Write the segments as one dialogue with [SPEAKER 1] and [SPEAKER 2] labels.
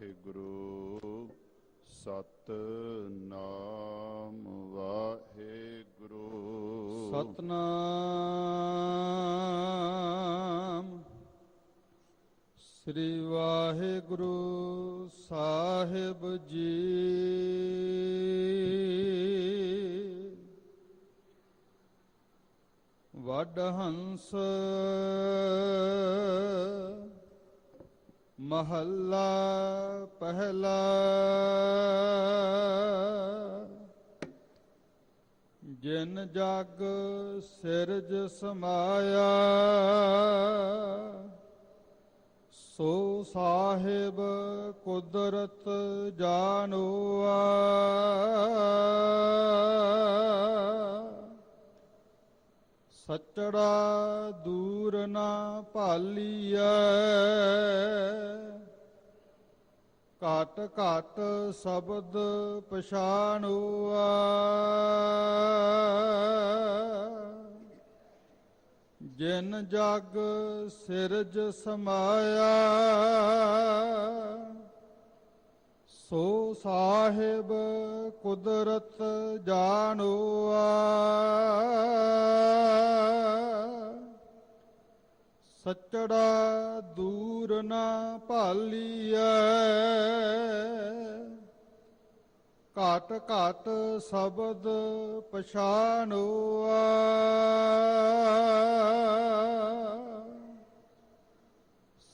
[SPEAKER 1] ਵਾਹਿਗੁਰੂ ਸਤਿਨਾਮ ਵਾਹਿਗੁਰੂ
[SPEAKER 2] ਸਤਿਨਾਮ ਸ੍ਰੀ ਵਾਹਿਗੁਰੂ ਸਾਹਿਬ ਜੀ। ਵੱਡ ਹੰਸ ਮਹੱਲਾ ਪਹਿਲਾ। ਜਿਨ ਜਗ ਸਿਰਜ ਸਮਾਇਆ ਸੋ ਸਾਹਿਬ ਕੁਦਰਤ ਜਾਣੋਆ। ਸਚੜਾ ਦੂਰ ਨਾ ਭਾਲੀਐ ਘਟ ਘਟ ਸ਼ਬਦ ਪਛਾਣੋਆ। ਜਿਨ ਜਗ ਸਿਰਜ ਸਮਾਇਆ ਸੋ ਸਾਹਿਬ ਕੁਦਰਤ ਜਾਣੋਆ। ਸਚੜਾ ਦੂਰ ਨਾ ਭਾਲੀਐ ਘਟ ਘਟ ਸ਼ਬਦ ਪਛਾਣੋਆ।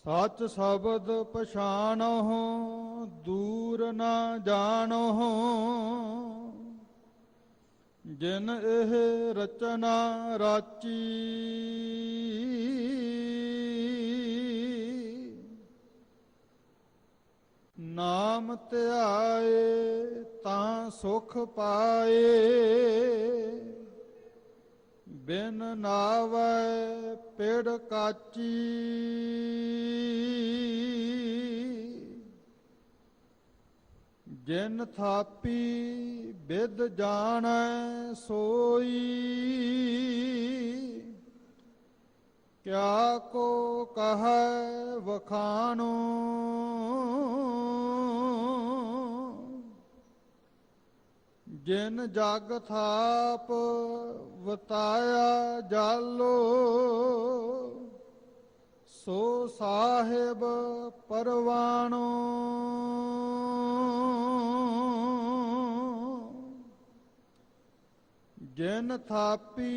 [SPEAKER 2] ਸੱਚ ਸ਼ਬਦ ਪਛਾਣਹੁ ਦੂਰ ਨਾ ਜਾਣਹੁ। ਜਿਨ ਇਹ ਰਚਨਾ ਰਾਚੀ ਨਾਮ ਧਿਆਏ ਤਾਂ ਸੁਖ ਪਾਏ। ਬਿਨ ਨਾਵੈ ਪਿੜ ਕਾਚੀ ਜਿਨ ਥਾਪੀ ਬਿਦ ਜਾਣੈ ਸੋਈ। ਕਿਆ ਕੋ ਕਹੈ ਵਖਾਣੋ ਜਿਨ ਜਗ ਥਾਪ ਵਤਾਇਆ ਜਾਲੋ। ਸੋ ਸਾਹਿਬ ਪਰਵਾਣੋ ਜਿਨ ਥਾਪੀ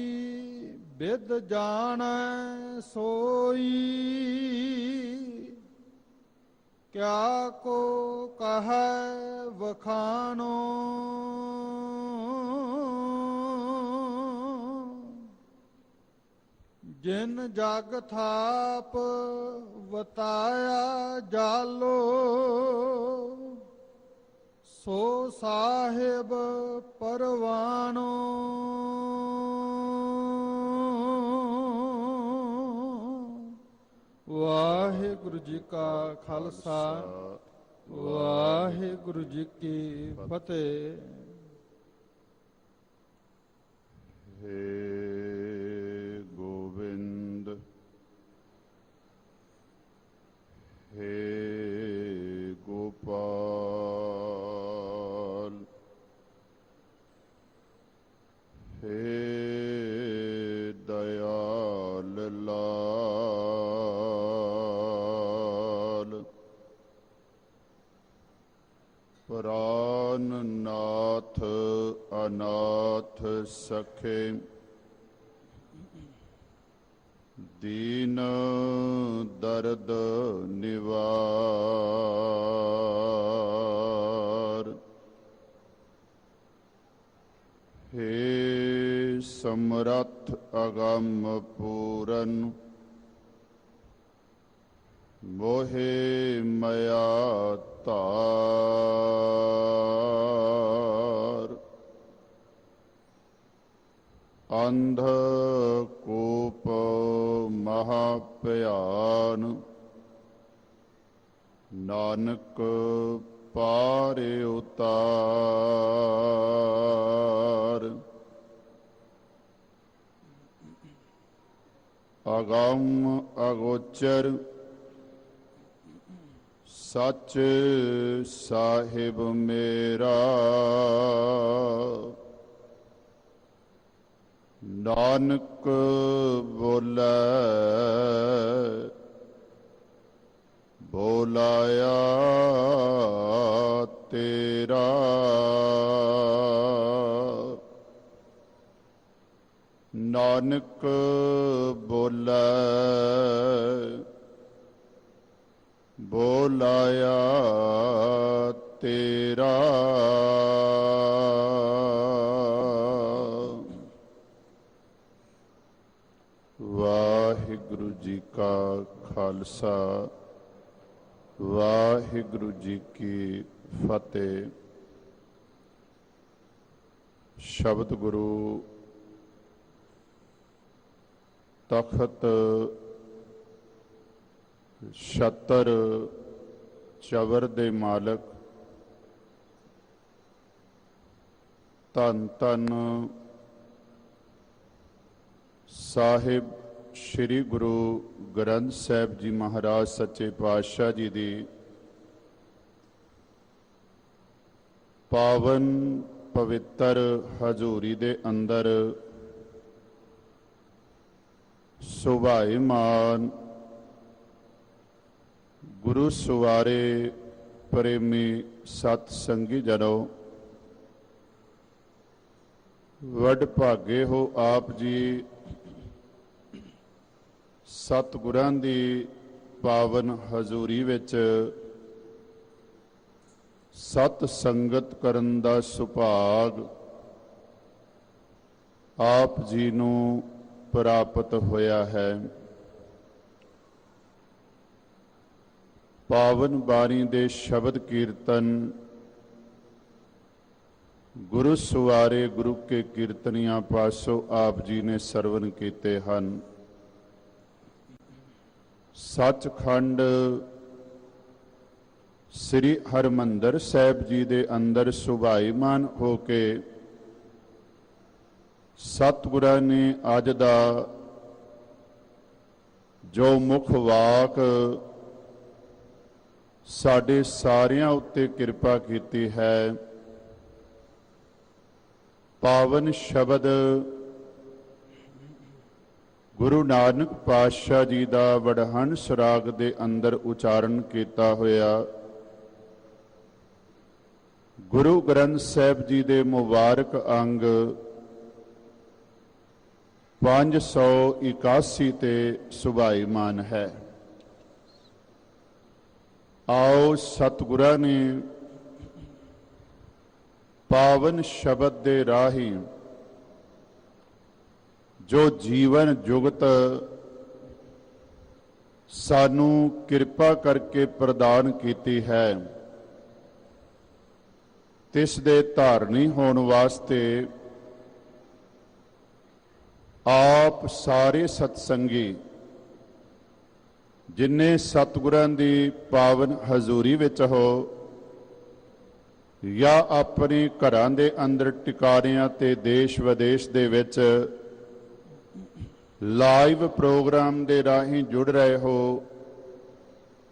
[SPEAKER 2] ਬਿਦ ਜਾਣੈ ਸੋਈ। ਕਿਆ ਕੋ ਕਹੈ ਵਖਾਣੋ ਜਿਨ ਜਗ ਥਾਪ ਵਤਾਇਆ ਜਾਲੋ। ਸੋ ਸਾਹਿਬ ਪਰਵਾਣੋ ਵਾਹਿਗੁਰੂ ਜੀ ਕਾ ਖਾਲਸਾ ਵਾਹਿਗੁਰੂ ਜੀ ਕੀ ਫਤਿਹ।
[SPEAKER 1] ਹੇ ਗੋਬਿੰਦ ਹੇ ਗੋਪਾਲ ਹੇ ਦਇਆਲ ਲਾਲ। ਪ੍ਰਾਨਨਾਥ ਅਨਾਥ ਸਖੇ ਦੀਨ ਦਰਦ ਨਿਵਾਰ। ਹੇ ਸਮਰੱਥ ਅਗੰਮ ਪੂਰਨ ਮੋਹਿ ਮਇਆ ਧਾਰ। ਅੰਧ ਕੂਪ ਮਹਾ ਭਿਆਨ ਨਾਨਕ ਪਾਰ ਉਤਾਰ। ਅਗੰਮ ਅਗੋਚਰ ਸੱਚ ਸਾਹਿਬ ਮੇਰਾ ਨਾਨਕ ਬੋਲੇ ਬੋਲਾਇਆ ਤੇਰਾ ਨਾਨਕ ਬੋਲੇ ਬੋਲਾਇਆ ਤੇਰਾ। ਵਾਹਿਗੁਰੂ ਜੀ ਕਾ ਖਾਲਸਾ ਵਾਹਿਗੁਰੂ ਜੀ ਕੀ ਫਤਿਹ। ਸ਼ਬਦ ਗੁਰੂ ਤਖਤ ਛਤਰ ਚਵਰ ਦੇ ਮਾਲਕ ਧੰਨ ਧੰਨ ਸਾਹਿਬ ਸ੍ਰੀ ਗੁਰੂ ਗ੍ਰੰਥ ਸਾਹਿਬ ਜੀ ਮਹਾਰਾਜ ਸੱਚੇ ਪਾਤਸ਼ਾਹ ਜੀ ਦੀ ਪਾਵਨ ਪਵਿੱਤਰ ਹਜ਼ੂਰੀ ਦੇ ਅੰਦਰ ਸੁਭਾਈਮਾਨ ਗੁਰੂ ਸਵਾਰੇ ਪ੍ਰੇਮੀ ਸਤ ਸੰਗੀ ਜਨੋ, ਵੱਡ ਭਾਗੇ ਹੋ ਆਪ ਜੀ ਸਤਿਗੁਰਾਂ ਦੀ ਪਾਵਨ ਹਜ਼ੂਰੀ ਵਿੱਚ ਸਤ ਸੰਗਤ ਕਰਨ ਦਾ ਸੁਭਾਗ ਆਪ ਜੀ ਨੂੰ ਪ੍ਰਾਪਤ ਹੋਇਆ ਹੈ। ਪਾਵਨ ਬਾਣੀ ਦੇ ਸ਼ਬਦ ਕੀਰਤਨ ਗੁਰੂ ਸਵਾਰੇ ਗੁਰੂ ਕੇ ਕੀਰਤਨੀਆਂ ਪਾਸੋਂ ਆਪ ਜੀ ਨੇ ਸਰਵਨ ਕੀਤੇ ਹਨ। ਸੱਚਖੰਡ ਸ੍ਰੀ ਹਰਿਮੰਦਰ ਸਾਹਿਬ ਜੀ ਦੇ ਅੰਦਰ ਸੁਭਾਈਮਾਨ ਹੋ ਕੇ ਸਤਿਗੁਰਾਂ ਨੇ ਅੱਜ ਦਾ ਜੋ ਮੁੱਖ ਵਾਕ ਸਾਡੇ ਸਾਰਿਆਂ ਉੱਤੇ ਕਿਰਪਾ ਕੀਤੀ ਹੈ, ਪਾਵਨ ਸ਼ਬਦ ਗੁਰੂ ਨਾਨਕ ਪਾਤਸ਼ਾਹ ਜੀ ਦਾ ਵਡਹੰਸ ਸੁਰਾਗ ਦੇ ਅੰਦਰ ਉਚਾਰਨ ਕੀਤਾ ਹੋਇਆ ਗੁਰੂ ਗ੍ਰੰਥ ਸਾਹਿਬ ਜੀ ਦੇ ਮੁਬਾਰਕ ਅੰਗ 581 ਤੇ ਸੁਭਾਈਮਾਨ ਹੈ। ਆਓ ਸਤਿਗੁਰਾਂ ਨੇ ਪਾਵਨ ਸ਼ਬਦ ਦੇ ਰਾਹੀਂ ਜੋ ਜੀਵਨ ਜੁਗਤ ਸਾਨੂੰ ਕਿਰਪਾ ਕਰਕੇ ਪ੍ਰਦਾਨ ਕੀਤੀ ਹੈ, ਤਿਸ ਦੇ ਧਾਰਨੀ ਹੋਣ ਵਾਸਤੇ ਆਪ ਸਾਰੇ ਸਤਸੰਗੀ ਜਿਨ੍ਹਾਂ ਸਤਿਗੁਰਾਂ ਦੀ ਪਾਵਨ ਹਜ਼ੂਰੀ ਵਿੱਚ ਹੋ ਜਾਂ ਆਪਣੇ ਘਰਾਂ ਦੇ ਅੰਦਰ ਟਿਕਾਣਿਆਂ ਤੇ ਦੇਸ਼ ਵਿਦੇਸ਼ ਦੇ ਵਿੱਚ ਲਾਈਵ ਪ੍ਰੋਗਰਾਮ ਦੇ ਰਾਹੀਂ ਜੁੜ ਰਹੇ ਹੋ,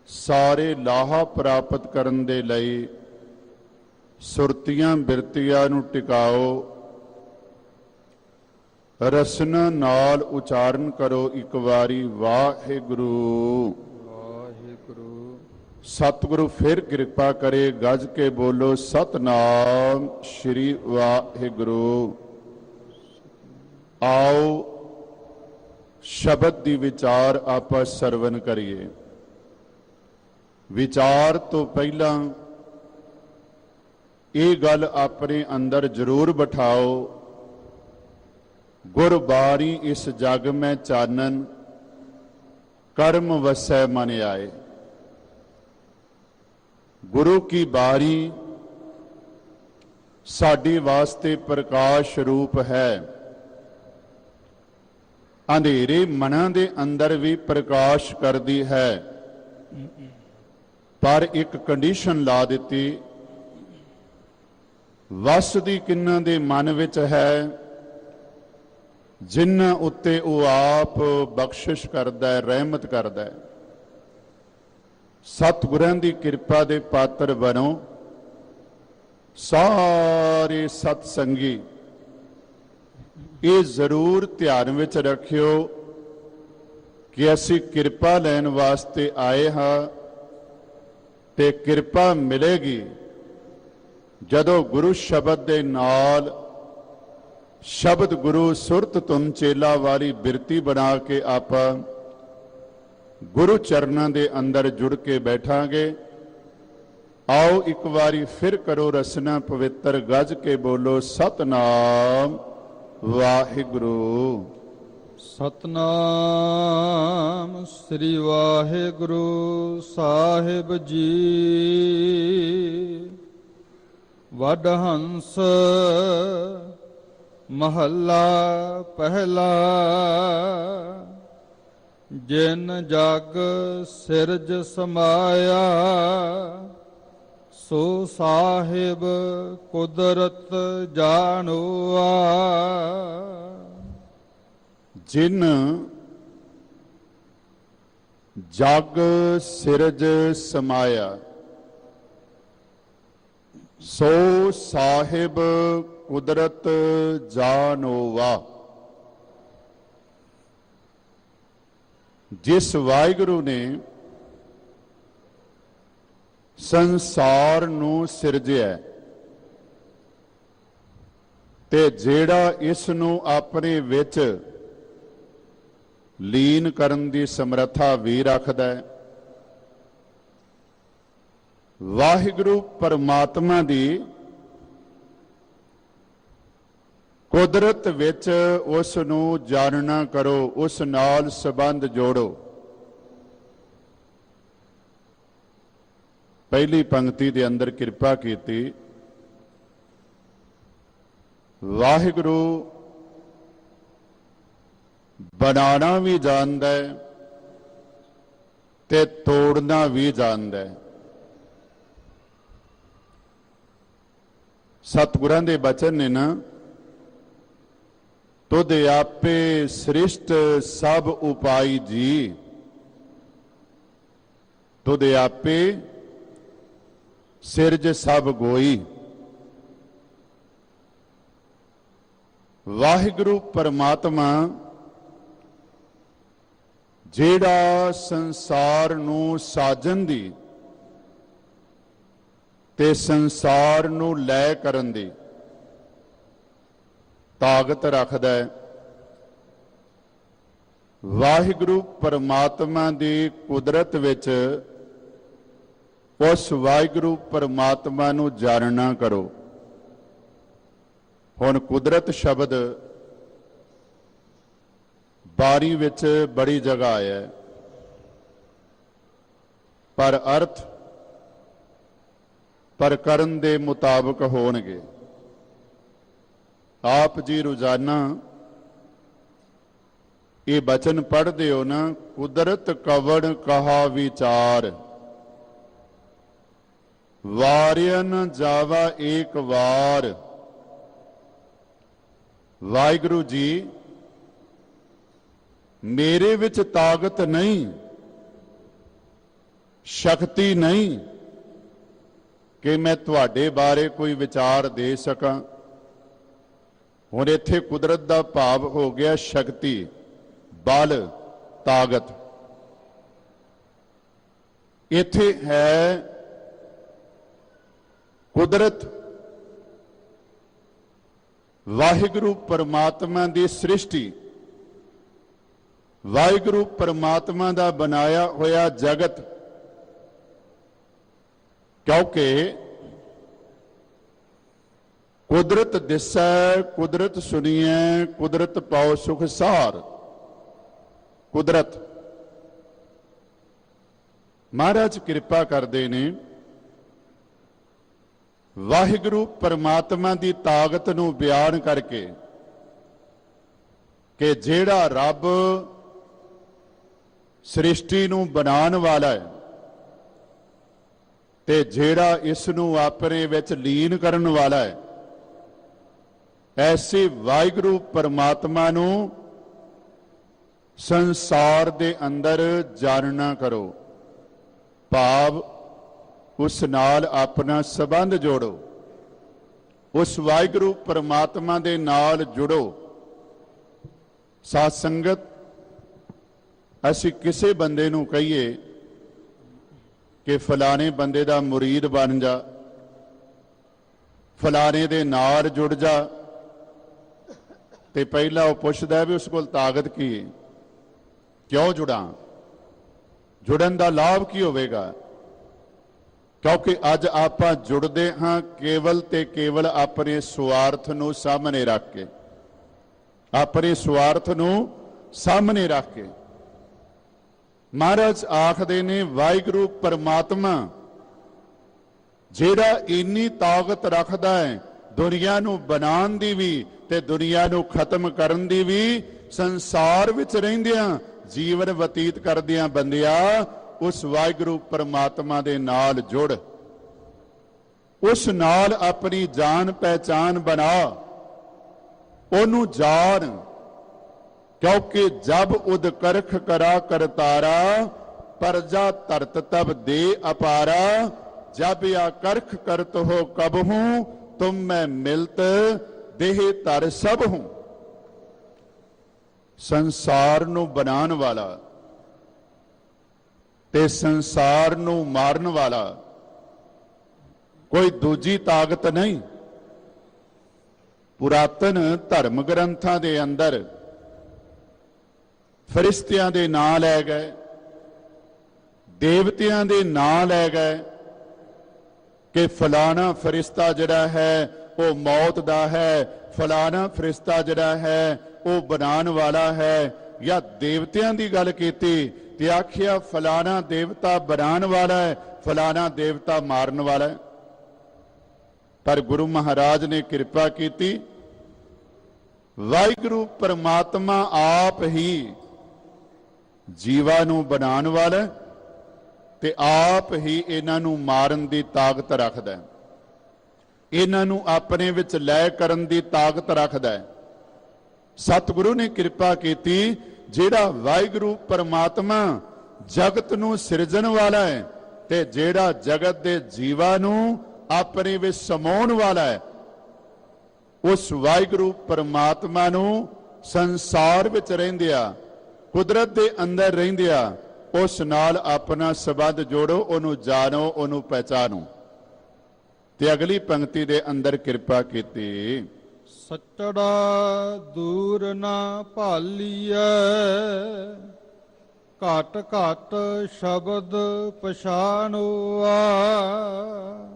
[SPEAKER 1] ਸਾਰੇ ਲਾਹਾ ਪ੍ਰਾਪਤ ਕਰਨ ਦੇ ਲਈ ਸੁਰਤੀਆਂ ਬਿਰਤੀਆਂ ਨੂੰ ਟਿਕਾਓ, ਰਸਨਾ ਨਾਲ ਉਚਾਰਨ ਕਰੋ ਇੱਕ ਵਾਰੀ ਵਾਹਿਗੁਰੂ
[SPEAKER 2] ਵਾਹਿਗੁਰੂ।
[SPEAKER 1] ਸਤਿਗੁਰੂ ਫਿਰ ਕਿਰਪਾ ਕਰੇ, ਗੱਜ ਕੇ ਬੋਲੋ ਸਤਨਾਮ ਸ਼੍ਰੀ ਵਾਹਿਗੁਰੂ। ਆਓ ਸ਼ਬਦ ਦੀ ਵਿਚਾਰ ਆਪਾਂ ਸਰਵਨ ਕਰੀਏ। ਵਿਚਾਰ ਤੋਂ ਪਹਿਲਾਂ ਇਹ ਗੱਲ ਆਪਣੇ ਅੰਦਰ ਜ਼ਰੂਰ ਬਿਠਾਓ, ਗੁਰਬਾਣੀ ਇਸ ਜਗ ਮੈਂ ਚਾਨਣ ਕਰਮ ਵਸੈ ਮਨ ਆਏ। ਗੁਰੂ ਕੀ ਬਾਣੀ ਸਾਡੇ ਵਾਸਤੇ ਪ੍ਰਕਾਸ਼ ਰੂਪ ਹੈ। ਅੰਧੇਰੇ ਮਨਾਂ ਦੇ ਅੰਦਰ ਵੀ ਪ੍ਰਕਾਸ਼ ਕਰਦੀ ਹੈ, ਪਰ ਇੱਕ ਕੰਡੀਸ਼ਨ ਲਾ ਦਿੱਤੀ, ਵਸਦੀ ਕਿੰਨਾਂ ਦੇ ਮਨ ਵਿੱਚ ਹੈ, ਜਿਨ੍ਹਾਂ ਉੱਤੇ ਉਹ ਆਪ ਬਖਸ਼ਿਸ਼ ਕਰਦਾ ਹੈ, ਰਹਿਮਤ ਕਰਦਾ ਹੈ। ਸਤਿਗੁਰਾਂ ਦੀ ਕਿਰਪਾ ਦੇ ਪਾਤਰ ਬਣੋ। ਸਾਰੇ ਸਤ ਸੰਗੀ ਇਹ ਜ਼ਰੂਰ ਧਿਆਨ ਵਿੱਚ ਰੱਖਿਓ ਕਿ ਅਸੀਂ ਕਿਰਪਾ ਲੈਣ ਵਾਸਤੇ ਆਏ ਹਾਂ ਤੇ ਕਿਰਪਾ ਮਿਲੇਗੀ ਜਦੋਂ ਗੁਰੂ ਸ਼ਬਦ ਦੇ ਨਾਲ ਸ਼ਬਦ ਗੁਰੂ ਸੁਰਤ ਤੁਮ ਚੇਲਾ ਵਾਲੀ ਬਿਰਤੀ ਬਣਾ ਕੇ ਆਪਾਂ ਗੁਰੂ ਚਰਨਾਂ ਦੇ ਅੰਦਰ ਜੁੜ ਕੇ ਬੈਠਾਂਗੇ। ਆਓ ਇੱਕ ਵਾਰੀ ਫਿਰ ਕਰੋ ਰਸਨਾ ਪਵਿੱਤਰ ਗੱਜ ਕੇ ਬੋਲੋ ਸਤਨਾਮ ਵਾਹਿਗੁਰੂ।
[SPEAKER 2] ਸਤਨਾਮ ਸ੍ਰੀ ਵਾਹਿਗੁਰੂ ਸਾਹਿਬ ਜੀ। ਵਡ ਹੰਸ ਮਹੱਲਾ ਪਹਿਲਾ। ਜਿਨ ਜਗ ਸਿਰਜ ਸਮਾਇਆ ਸੋ ਸਾਹਿਬ ਕੁਦਰਤ ਜਾਣੋਆ।
[SPEAKER 1] ਜਿਨ ਜਗ ਸਿਰਜ ਸਮਾਇਆ ਸੋ ਸਾਹਿਬ ਕੁਦਰਤ ਜਾਣੋਵਾ। ਜਿਸ ਵਾਹਿਗੁਰੂ ਨੇ ਸੰਸਾਰ ਨੂੰ ਸਿਰਜਿਆ ਤੇ ਜਿਹੜਾ ਇਸ ਨੂੰ ਆਪਣੇ ਵਿੱਚ ਲੀਨ ਕਰਨ ਦੀ ਸਮਰੱਥਾ ਵੀ ਰੱਖਦਾ ਹੈ, ਵਾਹਿਗੁਰੂ ਪਰਮਾਤਮਾ ਦੀ ਕੁਦਰਤ ਵਿੱਚ ਉਸ ਨੂੰ ਜਾਣਨਾ ਕਰੋ, ਉਸ ਨਾਲ ਸੰਬੰਧ ਜੋੜੋ। ਪਹਿਲੀ ਪੰਕਤੀ ਦੇ ਅੰਦਰ ਕਿਰਪਾ ਕੀਤੀ, ਵਾਹਿਗੁਰੂ ਬਣਾਉਣਾ ਵੀ ਜਾਣਦਾ ਹੈ ਤੇ ਤੋੜਨਾ ਵੀ ਜਾਣਦਾ ਹੈ। ਸਤਿਗੁਰਾਂ ਦੇ ਬਚਨ ਨੇ ਨਾ, ਤੁਧ ਆਪੇ ਸ੍ਰਿਸ਼ਟ ਸਭ ਉਪਾਈ ਜੀ। ਤੁਧ ਆਪੇ ਸਿਰਜ ਸਭ ਗੋਈ। ਵਾਹਿਗੁਰੂ ਪਰਮਾਤਮਾ ਜਿਹੜਾ ਸੰਸਾਰ ਨੂੰ ਸਾਜਣ ਦੀ ਤੇ ਸੰਸਾਰ ਨੂੰ ਲੈ ਕਰਨ ਦੀ ਤਾਕਤ ਰੱਖਦਾ ਹੈ, ਵਾਹਿਗੁਰੂ ਪਰਮਾਤਮਾ ਦੀ ਕੁਦਰਤ ਵਿੱਚ ਉਸ ਵਾਹਿਗੁਰੂ ਪਰਮਾਤਮਾ ਨੂੰ ਜਾਣਨਾ ਕਰੋ। ਹੁਣ ਕੁਦਰਤ ਸ਼ਬਦ ਬਾਣੀ ਵਿੱਚ ਬੜੀ ਜਗ੍ਹਾ ਆਇਆ ਹੈ, ਪਰ ਅਰਥ ਪ੍ਰਕਰਨ ਦੇ ਮੁਤਾਬਕ ਹੋਣਗੇ। ਆਪ ਜੀ ਰੋਜ਼ਾਨਾ ਇਹ ਬਚਨ ਪੜ੍ਹਦੇ ਹੋ ਨਾ, ਕੁਦਰਤ ਕਵਣ ਕਹਾ ਵਿਚਾਰ, ਵਾਰਿਅਨ ਜਾਵਾ ਏਕ ਵਾਰ। ਵਾਹਿਗੁਰੂ ਜੀ ਮੇਰੇ ਵਿੱਚ ਤਾਕਤ ਨਹੀਂ, ਸ਼ਕਤੀ ਨਹੀਂ ਕਿ ਮੈਂ ਤੁਹਾਡੇ ਬਾਰੇ ਕੋਈ ਵਿਚਾਰ ਦੇ ਸਕਾਂ। ਹੁਣ ਇੱਥੇ ਕੁਦਰਤ ਦਾ ਭਾਵ ਹੋ ਗਿਆ ਸ਼ਕਤੀ, ਬਲ, ਤਾਕਤ। ਇੱਥੇ ਹੈ ਕੁਦਰਤ ਵਾਹਿਗੁਰੂ ਪਰਮਾਤਮਾ ਦੀ ਸ੍ਰਿਸ਼ਟੀ, ਵਾਹਿਗੁਰੂ ਪਰਮਾਤਮਾ ਦਾ ਬਣਾਇਆ ਹੋਇਆ ਜਗਤ। ਕਿਉਂਕਿ ਕੁਦਰਤ ਦਿਸੈ ਕੁਦਰਤ ਸੁਣੀਐ ਕੁਦਰਤ ਪਾਉ ਸੁਖ ਸਾਰ। ਕੁਦਰਤ ਮਹਾਰਾਜ ਕਿਰਪਾ ਕਰਦੇ ਨੇ, ਵਾਹਿਗੁਰੂ ਪਰਮਾਤਮਾ ਦੀ ਤਾਕਤ ਨੂੰ ਬਿਆਨ ਕਰਕੇ ਕਿ ਜਿਹੜਾ ਰੱਬ ਸ੍ਰਿਸ਼ਟੀ ਨੂੰ ਬਣਾਉਣ ਵਾਲਾ ਹੈ ਤੇ ਜਿਹੜਾ ਇਸ ਨੂੰ ਆਪਣੇ ਵਿੱਚ ਲੀਨ ਕਰਨ ਵਾਲਾ ਹੈ, ਐਸੇ ਵਾਹਿਗੁਰੂ ਪਰਮਾਤਮਾ ਨੂੰ ਸੰਸਾਰ ਦੇ ਅੰਦਰ ਜਾਣਨਾ ਕਰੋ। ਭਾਵ ਉਸ ਨਾਲ ਆਪਣਾ ਸੰਬੰਧ ਜੋੜੋ, ਉਸ ਵਾਹਿਗੁਰੂ ਪਰਮਾਤਮਾ ਦੇ ਨਾਲ ਜੁੜੋ। ਸਾਧ ਸੰਗਤ, ਅਸੀਂ ਕਿਸੇ ਬੰਦੇ ਨੂੰ ਕਹੀਏ ਕਿ ਫਲਾਣੇ ਬੰਦੇ ਦਾ ਮੁਰੀਦ ਬਣ ਜਾ, ਫਲਾਣੇ ਦੇ ਨਾਲ ਜੁੜ ਜਾ, ਤੇ ਪਹਿਲਾਂ ਉਹ ਪੁੱਛਦਾ ਵੀ ਉਸ ਕੋਲ ਤਾਕਤ ਕੀ ਹੈ, ਕਿਉਂ ਜੁੜਾਂ, ਜੁੜਨ ਦਾ ਲਾਭ ਕੀ ਹੋਵੇਗਾ। ਕਿਉਂਕਿ ਅੱਜ ਆਪਾਂ ਜੁੜਦੇ ਹਾਂ ਕੇਵਲ ਤੇ ਕੇਵਲ ਆਪਣੇ ਸਵਾਰਥ ਨੂੰ ਸਾਹਮਣੇ ਰੱਖ ਕੇ, ਆਪਣੇ ਸਵਾਰਥ ਨੂੰ ਸਾਹਮਣੇ ਰੱਖ ਕੇ। ਮਹਾਰਾਜ ਆਖਦੇ ਨੇ ਵਾਹਿਗੁਰੂ ਪਰਮਾਤਮਾ ਜਿਹੜਾ ਇੰਨੀ ਤਾਕਤ ਰੱਖਦਾ ਹੈ ਦੁਨੀਆ ਨੂੰ ਬਣਾਉਣ ਦੀ ਵੀ ਤੇ ਦੁਨੀਆ ਨੂੰ ਖਤਮ ਕਰਨ ਦੀ ਵੀ, ਸੰਸਾਰ ਵਿੱਚ ਰਹਿੰਦਿਆਂ ਜੀਵਨ ਬਤੀਤ ਕਰਦਿਆਂ ਬੰਦਿਆ ਉਸ ਵਾਹਿਗੁਰੂ ਪਰਮਾਤਮਾ ਦੇ ਨਾਲ ਜੁੜ, ਉਸ ਨਾਲ ਆਪਣੀ ਜਾਣ ਪਹਿਚਾਨ ਬਣਾ, ਉਹਨੂੰ ਜਾਣ। ਕਿਉਂਕਿ ਜਬ ਉਦ ਕਰਖ ਕਰਾ ਕਰਤਾਰਾ, ਪਰਜਾ ਧਰਤ ਤਬ ਦੇ ਅਪਾਰਾ, ਜਬ ਆ ਕਰਖ ਕਰਤ ਹੋ ਕਬਹੂ, ਤੁਮ ਮੈਂ ਮਿਲਤ ਦੇਹ ਧਰ ਸਭ ਹੂੰ। ਸੰਸਾਰ ਨੂੰ ਬਣਾਉਣ ਵਾਲਾ ਤੇ ਸੰਸਾਰ ਨੂੰ ਮਾਰਨ ਵਾਲਾ ਕੋਈ ਦੂਜੀ ਤਾਕਤ ਨਹੀਂ। ਪੁਰਾਤਨ ਧਰਮ ਗ੍ਰੰਥਾਂ ਦੇ ਅੰਦਰ ਫਰਿਸ਼ਤਿਆਂ ਦੇ ਨਾਂ ਲੈ ਗਏ, ਦੇਵਤਿਆਂ ਦੇ ਨਾਂ ਲੈ ਗਏ ਕਿ ਫਲਾਣਾ ਫਰਿਸ਼ਤਾ ਜਿਹੜਾ ਹੈ ਉਹ ਮੌਤ ਦਾ ਹੈ, ਫਲਾਣਾ ਫਰਿਸ਼ਤਾ ਜਿਹੜਾ ਹੈ ਉਹ ਬਣਾਉਣ ਵਾਲਾ ਹੈ। ਜਾਂ ਦੇਵਤਿਆਂ ਦੀ ਗੱਲ ਕੀਤੀ ਤੇ ਆਖਿਆ ਫਲਾਣਾ ਦੇਵਤਾ ਬਣਾਉਣ ਵਾਲਾ ਹੈ, ਫਲਾਣਾ ਦੇਵਤਾ ਮਾਰਨ ਵਾਲਾ ਹੈ। ਪਰ ਗੁਰੂ ਮਹਾਰਾਜ ਨੇ ਕਿਰਪਾ ਕੀਤੀ, ਵਾਹਿਗੁਰੂ ਪਰਮਾਤਮਾ ਆਪ ਹੀ ਜੀਵਾਂ ਨੂੰ ਬਣਾਉਣ ਵਾਲਾ ਤੇ ਆਪ ਹੀ ਇਹਨਾਂ ਨੂੰ ਮਾਰਨ ਦੀ ਤਾਕਤ ਰੱਖਦਾ ਹੈ, ਇਹਨਾਂ ਨੂੰ ਆਪਣੇ ਵਿੱਚ ਲੈ ਕਰਨ ਦੀ ਤਾਕਤ ਰੱਖਦਾ ਹੈ। ਸਤਿਗੁਰੂ ਨੇ ਕਿਰਪਾ ਕੀਤੀ, ਜਿਹੜਾ ਵਾਹਿਗੁਰੂ ਪਰਮਾਤਮਾ ਜਗਤ ਨੂੰ ਸਿਰਜਣ ਵਾਲਾ ਹੈ ਤੇ ਜਿਹੜਾ ਜਗਤ ਦੇ ਜੀਵਾਂ ਨੂੰ ਆਪਣੇ ਵਿੱਚ ਸਮਾਉਣ ਵਾਲਾ ਹੈ, ਉਸ ਵਾਹਿਗੁਰੂ ਪਰਮਾਤਮਾ ਨੂੰ ਸੰਸਾਰ ਵਿੱਚ ਰਹਿੰਦਿਆਂ, ਕੁਦਰਤ ਦੇ ਅੰਦਰ ਰਹਿੰਦਿਆਂ ਉਸ ਨਾਲ ਆਪਣਾ ਸੰਬੰਧ ਜੋੜੋ, ਉਹਨੂੰ ਜਾਣੋ, ਉਹਨੂੰ ਪਹਿਚਾਨੋ। ਤੇ ਅਗਲੀ ਪੰਕਤੀ ਦੇ ਅੰਦਰ ਕਿਰਪਾ ਕੀਤੀ,
[SPEAKER 2] ਸੱਚੜਾ ਦੂਰ ਨਾ ਭਾਲੀਐ, ਘਟ ਘਟ ਸ਼ਬਦ ਪਛਾਣੋਆ।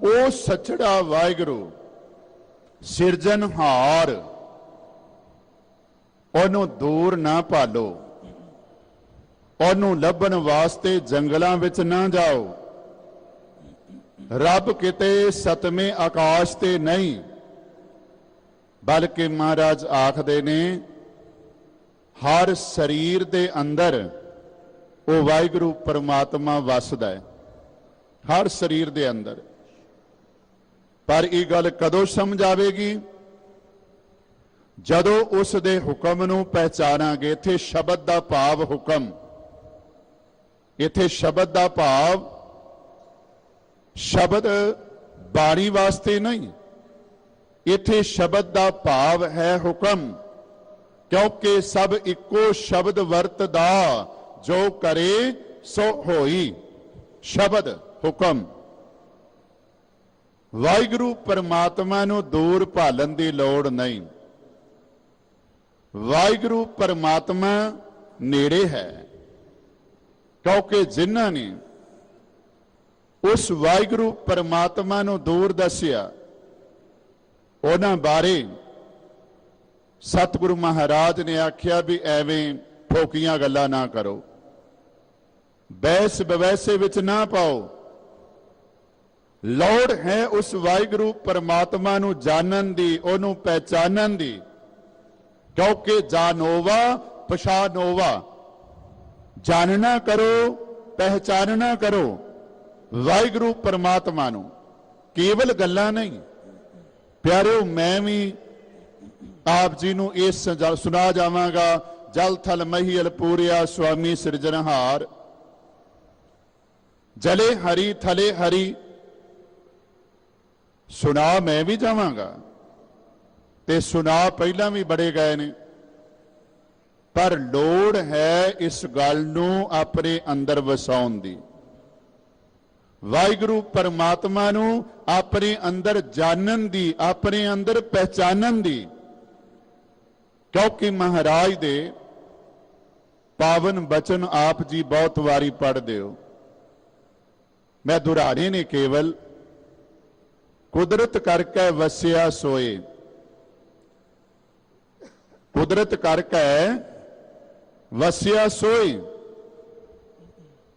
[SPEAKER 2] ਉਹ
[SPEAKER 1] ਸੱਚੜਾ ਵਾਹਿਗੁਰੂ ਸਿਰਜਣਹਾਰ, ਉਹਨੂੰ ਦੂਰ ਨਾ ਭਾਲੋ, ਉਹਨੂੰ ਲੱਭਣ ਵਾਸਤੇ ਜੰਗਲਾਂ ਵਿੱਚ ਨਾ ਜਾਓ। ਰੱਬ ਕਿਤੇ ਸਤਵੇਂ ਆਕਾਸ਼ ਤੇ ਨਹੀਂ, ਬਲਕਿ ਮਹਾਰਾਜ ਆਖਦੇ ਨੇ ਹਰ ਸਰੀਰ ਦੇ ਅੰਦਰ ਉਹ ਵਾਹਿਗੁਰੂ ਪਰਮਾਤਮਾ ਵਸਦਾ ਹੈ, ਹਰ ਸਰੀਰ ਦੇ ਅੰਦਰ। ਪਰ ਇਹ ਗੱਲ ਕਦੋਂ ਸਮਝ ਆਵੇਗੀ? ਜਦੋਂ ਉਸ ਦੇ ਹੁਕਮ ਨੂੰ ਪਹਿਚਾਨਾਂਗੇ। ਇੱਥੇ ਸ਼ਬਦ ਦਾ ਭਾਵ ਹੁਕਮ, ਇੱਥੇ ਸ਼ਬਦ ਦਾ ਭਾਵ ਸ਼ਬਦ ਬਾਣੀ ਵਾਸਤੇ ਨਹੀਂ, ਇੱਥੇ ਸ਼ਬਦ ਦਾ ਭਾਵ ਹੈ ਹੁਕਮ। ਕਿਉਂਕਿ ਸਭ ਇੱਕੋ ਸ਼ਬਦ ਵਰਤਦਾ, ਜੋ ਕਰੇ ਸੋ ਹੋਈ। ਸ਼ਬਦ ਹੁਕਮ। ਵਾਹਿਗੁਰੂ ਪਰਮਾਤਮਾ ਨੂੰ ਦੂਰ ਭਾਲਣ ਦੀ ਲੋੜ ਨਹੀਂ। ਵਾਹਿਗੁਰੂ ਪਰਮਾਤਮਾ ਨੇੜੇ ਹੈ, ਕਿਉਂਕਿ ਜਿਨ੍ਹਾਂ ਨੇ ਉਸ ਵਾਹਿਗੁਰੂ ਪਰਮਾਤਮਾ ਨੂੰ ਦੂਰ ਦੱਸਿਆ, ਉਹਨਾਂ ਬਾਰੇ ਸਤਿਗੁਰੂ ਮਹਾਰਾਜ ਨੇ ਆਖਿਆ ਵੀ ਐਵੇਂ ਫੋਕੀਆਂ ਗੱਲਾਂ ਨਾ ਕਰੋ, ਬਹਿਸ ਬਵੈਸੇ ਵਿੱਚ ਨਾ ਪਾਓ। ਲੋੜ ਹੈ ਉਸ ਵਾਹਿਗੁਰੂ ਪਰਮਾਤਮਾ ਨੂੰ ਜਾਣਨ ਦੀ, ਉਹਨੂੰ ਪਹਿਚਾਨਣ ਦੀ। ਕਿਉਂਕਿ ਜਾਨੋਵਾ ਪਛਾਨੋਵਾ, ਜਾਣਨਾ ਕਰੋ, ਪਹਿਚਾਨਣਾ ਕਰੋ ਵਾਹਿਗੁਰੂ ਪਰਮਾਤਮਾ ਨੂੰ, ਕੇਵਲ ਗੱਲਾਂ ਨਹੀਂ। ਪਿਆਰਿਓ, ਮੈਂ ਵੀ ਆਪ ਜੀ ਨੂੰ ਇਹ ਸੁਣਾ ਜਾਵਾਂਗਾ, ਜਲ ਥਲ ਮਹੀਲ ਪੂਰਿਆ ਸੁਆਮੀ ਸਿਰਜਣਹਾਰ। जले हरी थले हरी, सुना मैं भी जावांगा ते सुना पहला भी बड़े गए ने, पर लोड़ है इस गल नूं अपने अंदर वसाउण दी। वाहिगुरू परमात्मा नूं अपने अंदर जानन दी, अपने अंदर पहचानन दी। क्योंकि महाराज दे पावन बचन आप जी बहुत वारी पढ़दे हो, मैं दुहराने ने केवल कुदरत करके वसिया सोए, कुदरत करके वसिया सोए।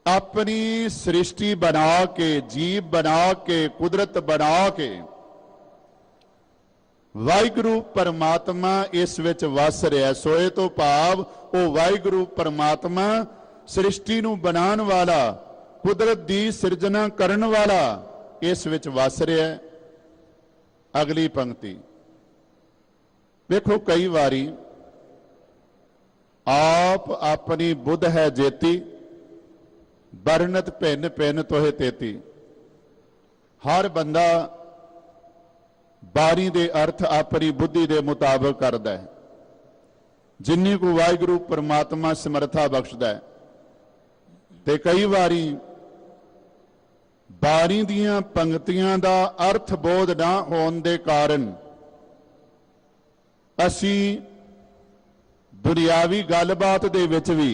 [SPEAKER 1] अपनी सृष्टि बना के, जीव बना के, कुदरत बना के वाहिगुरू परमात्मा इस विच वस रहा। सोए तो भाव वो वाहिगुरू परमात्मा सृष्टि नूं बनाउण वाला, कुदरत दी सिरजना करन वाला इस विच वस रहा है। अगली पंक्ति देखो, कई बारी आप अपनी बुध है जेती, बरनत भिन्न भिन्न तोहे तेती। हर बंदा बारी दे अर्थ अपनी बुद्धि दे मुताबिक करदा है, जिन्नी को वाहिगुरू परमात्मा समर्था बख्शदा है। ते कई बारी बारी दियां पंक्तियां दा अर्थ बोध ना होने दे कारण असी दुनियावी गलबात दे विच भी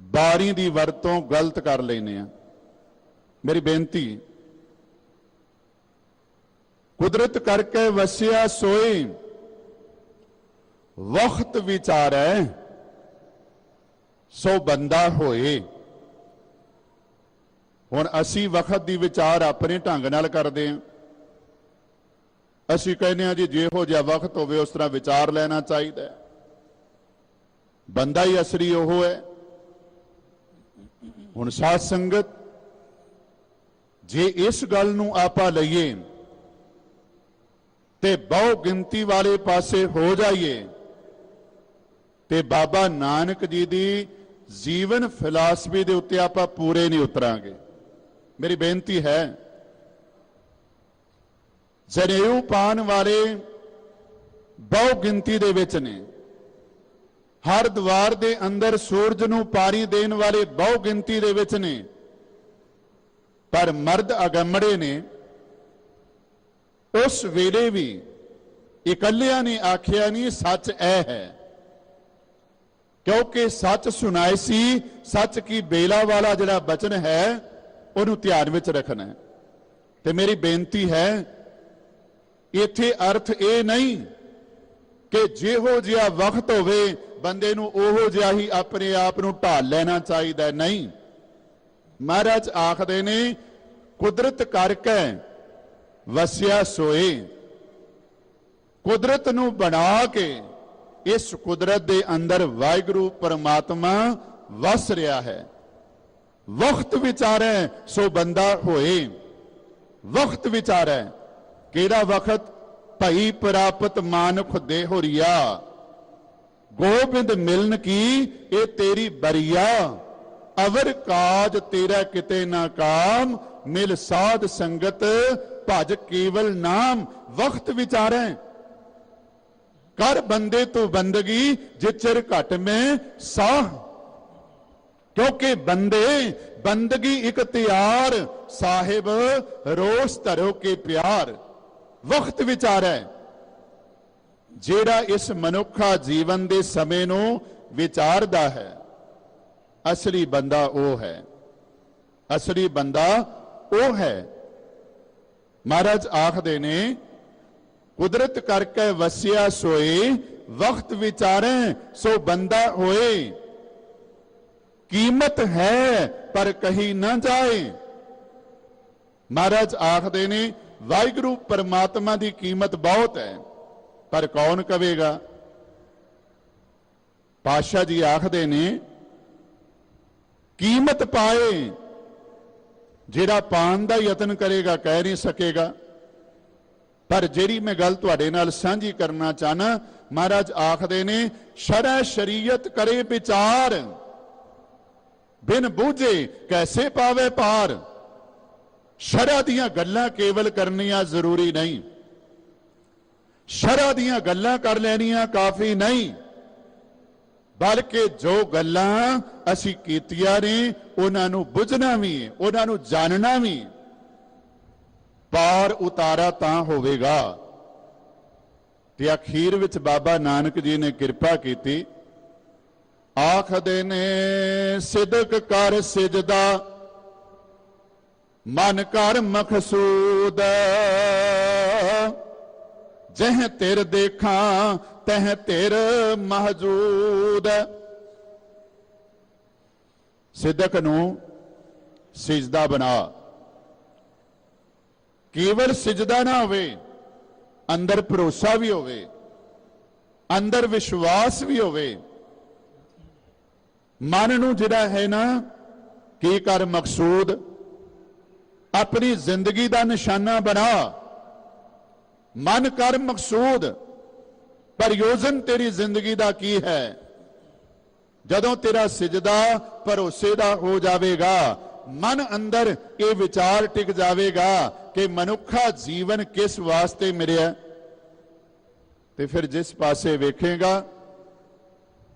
[SPEAKER 1] बारी दी वरतों गलत कर लेने आ। मेरी बेनती, कुदरत करके वसिया सोए, वक्त विचारै सो बंदा होए। हुण असी वक्त दी विचार अपने ढंग नाल करदे हां। असी कहने हां जी जिहो जिहा वक्त होवे उस तरह विचार लेना चाहिए। बंदा ही असली ओह है। हुण साध संगत जे इस गल नूं आपां लईए ते बहु गिनती वाले पासे हो जाइए ते बाबा नानक जी दी जीवन फिलासफी दे उत्ते आपां पूरे नहीं उतरांगे। मेरी बेनती है, जनेऊ पान वाले बहु गिनती दे विच ने, हर द्वार दे अंदर सूरज नूं पारी देण वाले बहु गिनती दे विच ने, पर मर्द अगमड़े ने उस वेले भी इकल्लियां ने आखिया नहीं सच ऐ है, क्योंकि सच सुनाए सी। सच की बेला वाला जिहड़ा बचन है उन्होंने ध्यान विच रखना है। ते मेरी बेनती है, इत्थे अर्थ ये नहीं कि जिहो जिहा वक्त होवे बंदे नूं ओहो जिहा ही अपने आप नूं ढाल लेना चाहिए। नहीं, महाराज आखदे ने कुदरत करके वसिया सोए। कुदरत नूं बना के इस कुदरत दे अंदर वाहिगुरू परमात्मा वस रहा है। वक्त विचारै सो बंदा होए। वक्त विचारै केड़ा वक्त? भई प्राप्त मानुख देहोरिया, गोबिंद मिलन की ए तेरी बरिया। अवर काज तेरा किते ना काम, मिल साध संगत भज केवल नाम। वक्त विचारै कर बंदे तो बंदगी जिचर घट में साह। क्योंकि बंदे बंदगी इख्तियार, साहिब रोस धरो के प्यार। वक्त विचारै जेड़ा इस मनुखा जीवन दे समय नूं विचारदा है, असली बंदा वो है। असली बंदा वो है। महाराज आखदे ने कुदरत करके वसिया सोए, वक्त विचारे सो बंदा होए। कीमत है पर कही न जाए। महाराज आखदे ने वाहिगुरू परमात्मा की कीमत बहुत है, पर कौन कवेगा? पातशाह जी आखदे ने कीमत पाए जेड़ा पान का यतन करेगा कह नहीं सकेगा। पर जेड़ी मैं गल तुहाडे नाल सांझी करना चाहना, महाराज आखदे ने शरअ शरीयत करे विचार। ਬਿਨ ਬੂਝੇ ਕੈਸੇ ਪਾਵੇ ਪਾਰ। ਸ਼ਰ੍ਹਾ ਦੀਆਂ ਗੱਲਾਂ ਕੇਵਲ ਕਰਨੀਆਂ ਜ਼ਰੂਰੀ ਨਹੀਂ, ਸ਼ਰ੍ਹਾ ਦੀਆਂ ਗੱਲਾਂ ਕਰ ਲੈਣੀਆਂ ਕਾਫੀ ਨਹੀਂ, ਬਲਕਿ ਜੋ ਗੱਲਾਂ ਅਸੀਂ ਕੀਤੀਆਂ ਨੇ ਉਹਨਾਂ ਨੂੰ ਬੁੱਝਣਾ ਵੀ ਹੈ, ਉਹਨਾਂ ਨੂੰ ਜਾਣਨਾ ਵੀ। ਪਾਰ ਉਤਾਰਾ ਤਾਂ ਹੋਵੇਗਾ। ਤੇ ਅਖੀਰ ਵਿੱਚ ਬਾਬਾ ਨਾਨਕ ਜੀ ਨੇ ਕਿਰਪਾ ਕੀਤੀ, ਆਖਦੇ ਨੇ ਸਿਦਕ ਕਰ ਸਿਜਦਾ ਮਨ ਕਰ ਮਕਸੂਦ, ਜਹ ਤਿਰ ਦੇਖਾਂ ਤਹ ਤਿਰ ਮਹਜੂਦ। ਸਿਦਕ ਨੂੰ ਸਿਜਦਾ ਬਣਾ, ਕੇਵਲ ਸਿਜਦਾ ਨਾ ਹੋਵੇ, ਅੰਦਰ ਭਰੋਸਾ ਵੀ ਹੋਵੇ, ਅੰਦਰ ਵਿਸ਼ਵਾਸ ਵੀ ਹੋਵੇ। ਮਨ ਨੂੰ ਜਿਹੜਾ ਹੈ ਨਾ ਕੀ ਕਰ ਮਕਸੂਦ, ਆਪਣੀ ਜ਼ਿੰਦਗੀ ਦਾ ਨਿਸ਼ਾਨਾ ਬਣਾ। ਮਨ ਕਰ ਮਕਸੂਦ, ਪ੍ਰਯੋਜਨ ਤੇਰੀ ਜ਼ਿੰਦਗੀ ਦਾ ਕੀ ਹੈ। ਜਦੋਂ ਤੇਰਾ ਸਿਜਦਾ ਭਰੋਸੇ ਦਾ ਹੋ ਜਾਵੇਗਾ, ਮਨ ਅੰਦਰ ਇਹ ਵਿਚਾਰ ਟਿਕ ਜਾਵੇਗਾ ਕਿ ਮਨੁੱਖਾ ਜੀਵਨ ਕਿਸ ਵਾਸਤੇ ਮਿਲਿਆ, ਤੇ ਫਿਰ ਜਿਸ ਪਾਸੇ ਵੇਖੇਗਾ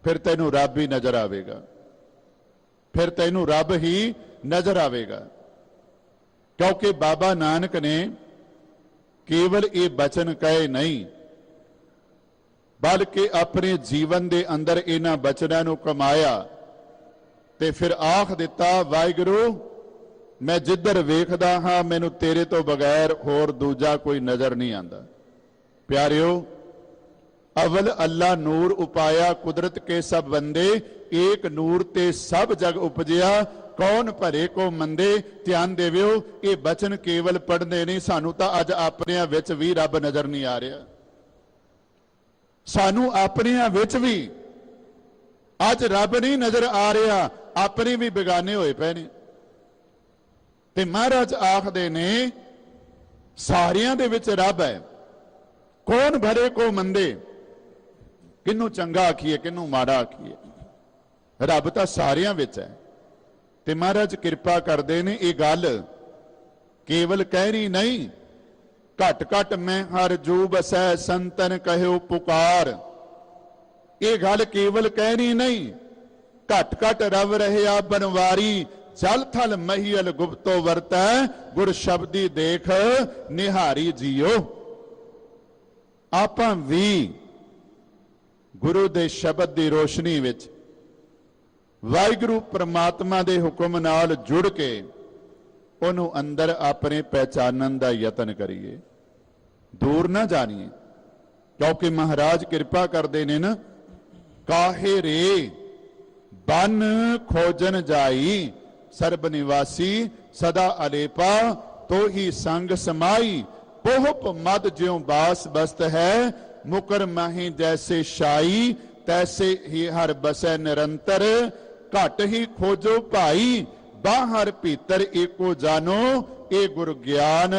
[SPEAKER 1] ਫਿਰ ਤੈਨੂੰ ਰੱਬ ਹੀ ਨਜ਼ਰ ਆਵੇਗਾ, ਫਿਰ ਤੈਨੂੰ ਰੱਬ ਹੀ ਨਜ਼ਰ ਆਵੇਗਾ। ਕਿਉਂਕਿ ਬਾਬਾ ਨਾਨਕ ਨੇ ਕੇਵਲ ਇਹ ਬਚਨ ਕਹੇ ਨਹੀਂ, ਬਲਕਿ ਆਪਣੇ ਜੀਵਨ ਦੇ ਅੰਦਰ ਇਹਨਾਂ ਬਚਨਾਂ ਨੂੰ ਕਮਾਇਆ ਤੇ ਫਿਰ ਆਖ ਦਿੱਤਾ, ਵਾਹਿਗੁਰੂ ਮੈਂ ਜਿੱਧਰ ਵੇਖਦਾ ਹਾਂ ਮੈਨੂੰ ਤੇਰੇ ਤੋਂ ਬਗੈਰ ਹੋਰ ਦੂਜਾ ਕੋਈ ਨਜ਼ਰ ਨਹੀਂ ਆਂਦਾ। ਪਿਆਰਿਓ, अवल अल्लाह नूर उपाया कुदरत के सब बंदे, एक नूर ते सब जग उपजिया कौन भरे को मंदे। ध्यान देवियो, ये बचन केवल पढ़ने नहीं, सानू तां अज अपनियां विच भी रब नजर नहीं आ रहा। सानू अपनियां विच भी अज रब नहीं नजर आ रहा, अपने भी बेगाने होए पे ने। ते महाराज आखदे ने सारियां दे विच रब है, कौन भरे को मंदे। किनू चंगा आखिए किनू माड़ा आखिए, रब तां सारियां विच है। ते महाराज किरपा करदे ने ये गल केवल कहनी नहीं, घट घट मैं हर जू बसै संतन कहो पुकार। ये गल केवल कहनी नहीं, घट घट रव रहा बनवारी जल थल महियल गुप्तो वरतै गुर शब्दी देख निहारी जियो। आपां भी गुरु दे शब्द दी रोशनी विच वाहिगुरू परमात्मा दे हुक्म नाल जुड़ के उन्हों अंदर अपने पहचानन दा यतन करिए, दूर ना जानिए। क्योंकि महाराज किरपा करते ने ना, काहे रे बन खोजन जाई सर्ब निवासी सदा अलेपा तो ही संग समाई। पोहप मद ज्यों बास बस्त है मुकर माही जैसे शाई तैसे ही हर बसै निरंतर। घट ही खोजो भाई बाहर भीतर एको जानो ए गुर ज्ञान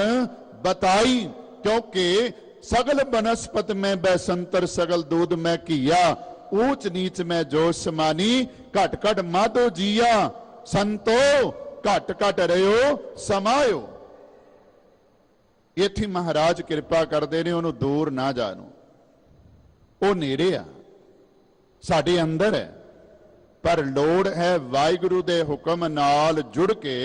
[SPEAKER 1] बताई। क्योंकि सगल बनस्पत में बैसंतर सगल दूध में किया ऊंच नीच में जो समानी। घट घट माधो जिया संतो घट घट रहो समायो। इत्थे महाराज किरपा करते ने उन्होंने दूर ना जानो, वो नेड़े आ साडे अंदर है, पर लोड़ है वाहिगुरू दे हुक्म नाल जुड़ के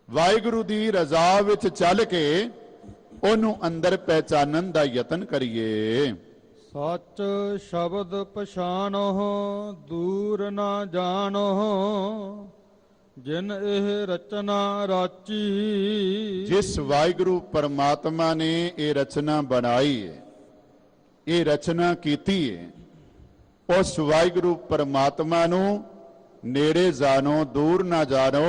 [SPEAKER 1] वाहिगुरू दी रजा विच चल के ओनू अंदर पहचानन दा यतन करिए।
[SPEAKER 2] सच शब्द पछानो दूर ना जानो जिन एह रचना राची।
[SPEAKER 1] जिस वाहिगुरू परमात्मा ने ये रचना बनाई है, ये रचना कीती है, उस वाहिगुरू परमात्मा नू नेड़े जानो दूर ना जानो,